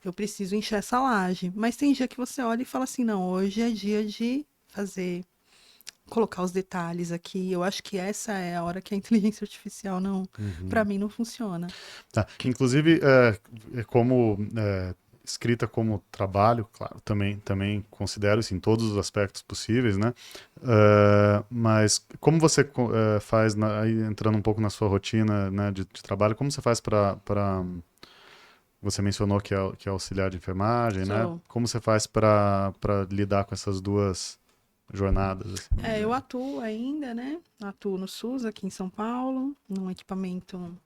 eu preciso encher essa laje. Mas tem dia que você olha e fala assim, não, hoje é dia de fazer, colocar os detalhes aqui. Eu acho que essa é a hora que a inteligência artificial não, para mim, não funciona. Tá. Inclusive, como escrita como trabalho, claro, também considero isso em todos os aspectos possíveis, né? Mas como você faz, aí entrando um pouco na sua rotina, né, de trabalho, como você faz para você mencionou que é auxiliar de enfermagem, né? Sou. Como você faz para lidar com essas duas jornadas, assim, vamos dizer? Eu atuo ainda, né? Atuo no SUS aqui em São Paulo, num equipamento.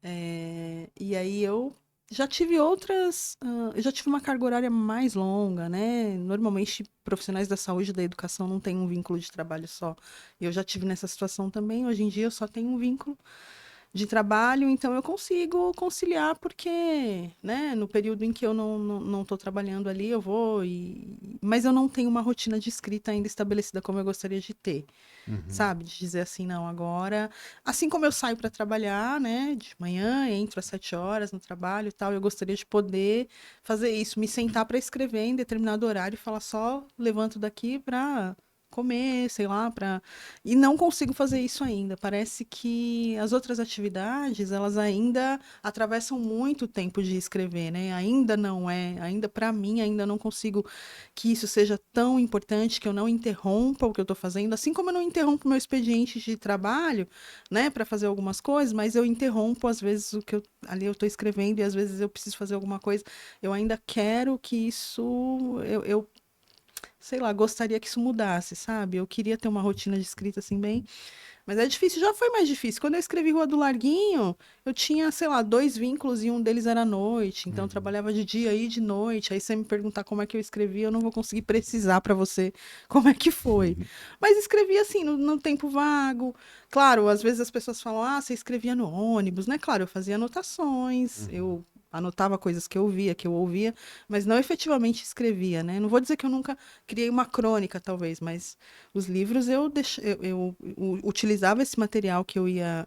E aí eu já tive outras. Eu já tive uma carga horária mais longa, né? Normalmente, profissionais da saúde e da educação não têm um vínculo de trabalho só. Eu já tive nessa situação também. Hoje em dia eu só tenho um vínculo de trabalho, então eu consigo conciliar, porque, né, no período em que eu não estou trabalhando ali, eu vou mas eu não tenho uma rotina de escrita ainda estabelecida como eu gostaria de ter, Uhum. sabe? De dizer assim, não, agora, assim como eu saio para trabalhar, né, de manhã, entro às 7 horas no trabalho e tal, eu gostaria de poder fazer isso, me sentar para escrever em determinado horário e falar só, levanto daqui para comer, sei lá, para e não consigo fazer isso ainda. Parece que as outras atividades, elas ainda atravessam muito o tempo de escrever, né? Ainda não é, ainda para mim, ainda não consigo que isso seja tão importante que eu não interrompa o que eu estou fazendo, assim como eu não interrompo meu expediente de trabalho, né, para fazer algumas coisas, mas eu interrompo às vezes o que eu ali eu estou escrevendo e às vezes eu preciso fazer alguma coisa. Eu ainda quero que isso eu sei lá, gostaria que isso mudasse, sabe? Eu queria ter uma rotina de escrita assim bem, mas é difícil, já foi mais difícil. Quando eu escrevi Rua do Larguinho, eu tinha, sei lá, 2 vínculos e um deles era à noite, então eu Uhum. trabalhava de dia e de noite. Aí você me perguntar como é que eu escrevi, eu não vou conseguir precisar para você como é que foi. Uhum. Mas escrevi assim, no tempo vago. Claro, às vezes as pessoas falam, ah, você escrevia no ônibus, né? Claro, eu fazia anotações, Uhum. eu anotava coisas que eu via, que eu ouvia, mas não efetivamente escrevia, né? Não vou dizer que eu nunca criei uma crônica, talvez, mas os livros eu utilizava esse material que eu ia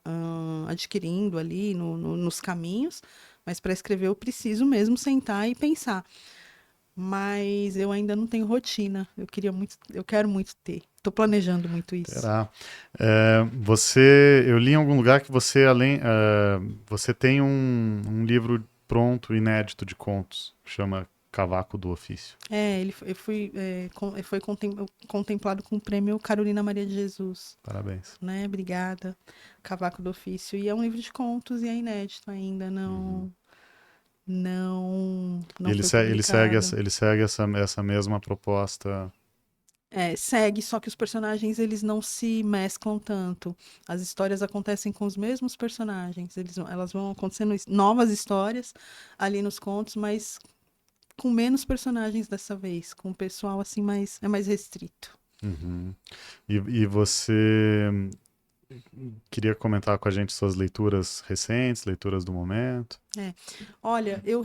adquirindo ali nos caminhos, mas para escrever eu preciso mesmo sentar e pensar. Mas eu ainda não tenho rotina. Eu quero muito ter. Estou planejando muito isso. Terá. Eu li em algum lugar que você tem um livro pronto, inédito de contos, chama Cavaco do Ofício. Eu fui, foi contemplado com o prêmio Carolina Maria de Jesus, Parabéns. né? Obrigada. Cavaco do Ofício. E é um livro de contos e é inédito ainda, Uhum. E não foi publicado. ele segue essa mesma proposta. Segue, só que os personagens eles não se mesclam tanto. As histórias acontecem com os mesmos personagens. Elas vão acontecendo novas histórias ali nos contos, mas com menos personagens dessa vez, com o pessoal assim mais restrito. Uhum. E você queria comentar com a gente suas leituras recentes, leituras do momento? É. Olha, eu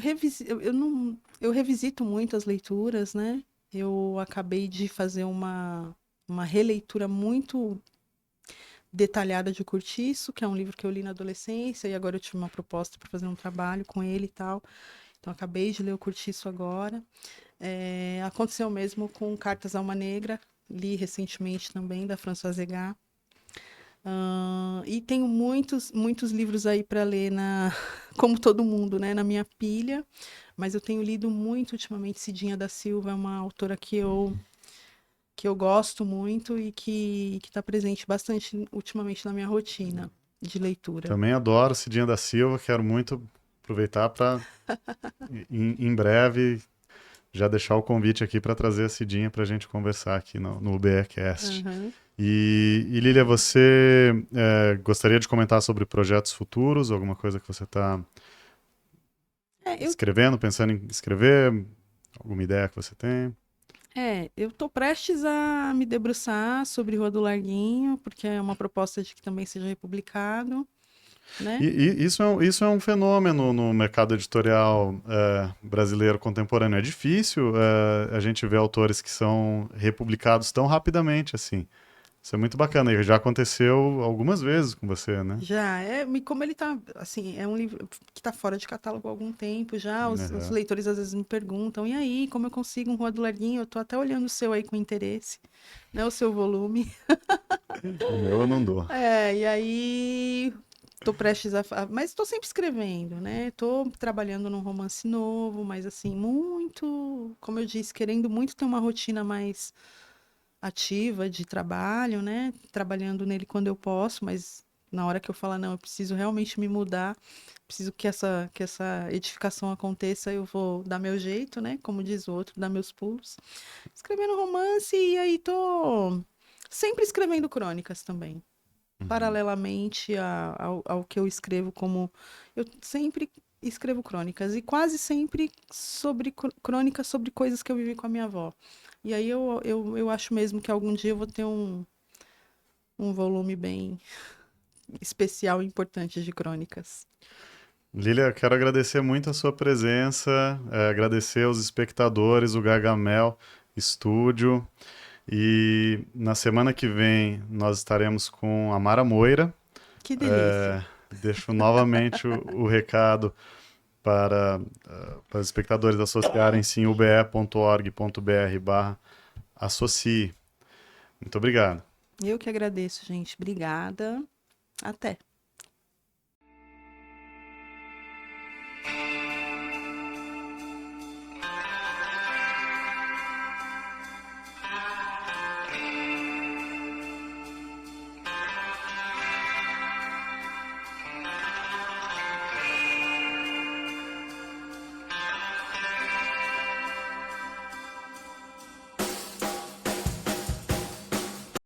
não, eu revisito muito as leituras, né? Eu acabei de fazer uma releitura muito detalhada de O Curtiço, que é um livro que eu li na adolescência, e agora eu tive uma proposta para fazer um trabalho com ele e tal. Então, acabei de ler O Curtiço agora. Aconteceu mesmo com Cartas a Alma Negra, li recentemente também, da Françoise Egard. E tenho muitos livros aí para ler, como todo mundo, né, na minha pilha, mas eu tenho lido muito ultimamente. Cidinha da Silva é uma autora que eu gosto muito e que está presente bastante ultimamente na minha rotina de leitura. Também adoro Cidinha da Silva, quero muito aproveitar para, em breve, já deixar o convite aqui para trazer a Cidinha para a gente conversar aqui no UBEcast. Aham. E Lília, você gostaria de comentar sobre projetos futuros, alguma coisa que você está É, eu, escrevendo, pensando em escrever, alguma ideia que você tem? eu tô prestes a me debruçar sobre Rua do Larguinho, porque é uma proposta de que também seja republicado, né? Isso é um fenômeno no mercado editorial brasileiro contemporâneo. É difícil a gente ver autores que são republicados tão rapidamente assim. Isso é muito bacana. E já aconteceu algumas vezes com você, né? Já é, como ele tá, assim, é um livro que tá fora de catálogo há algum tempo já, os Aham. leitores às vezes me perguntam, e aí, como eu consigo um Rua do Larguinho? Eu tô até olhando o seu aí com interesse, né, o seu volume. O meu eu não dou. É, e aí, tô prestes mas tô sempre escrevendo, né, tô trabalhando num romance novo, mas assim, muito, como eu disse, querendo muito ter uma rotina mais ativa de trabalho, né? Trabalhando nele quando eu posso, mas na hora que eu falar, não, eu preciso realmente me mudar, preciso que essa edificação aconteça, eu vou dar meu jeito, né? Como diz o outro, dar meus pulos. Escrevendo romance e aí tô sempre escrevendo crônicas também. Uhum. Paralelamente ao que eu escrevo como. Eu sempre escrevo crônicas e quase sempre sobre crônicas sobre coisas que eu vivi com a minha avó. E aí eu acho mesmo que algum dia eu vou ter um volume bem especial e importante de crônicas. Lília, eu quero agradecer muito a sua presença, agradecer aos espectadores, o Gargamel Estúdio. E na semana que vem nós estaremos com a Mara Moira. Que delícia. Deixo novamente o recado para os espectadores associarem-se em ube.org.br/associe. Muito obrigado. Eu que agradeço, gente. Obrigada. Até.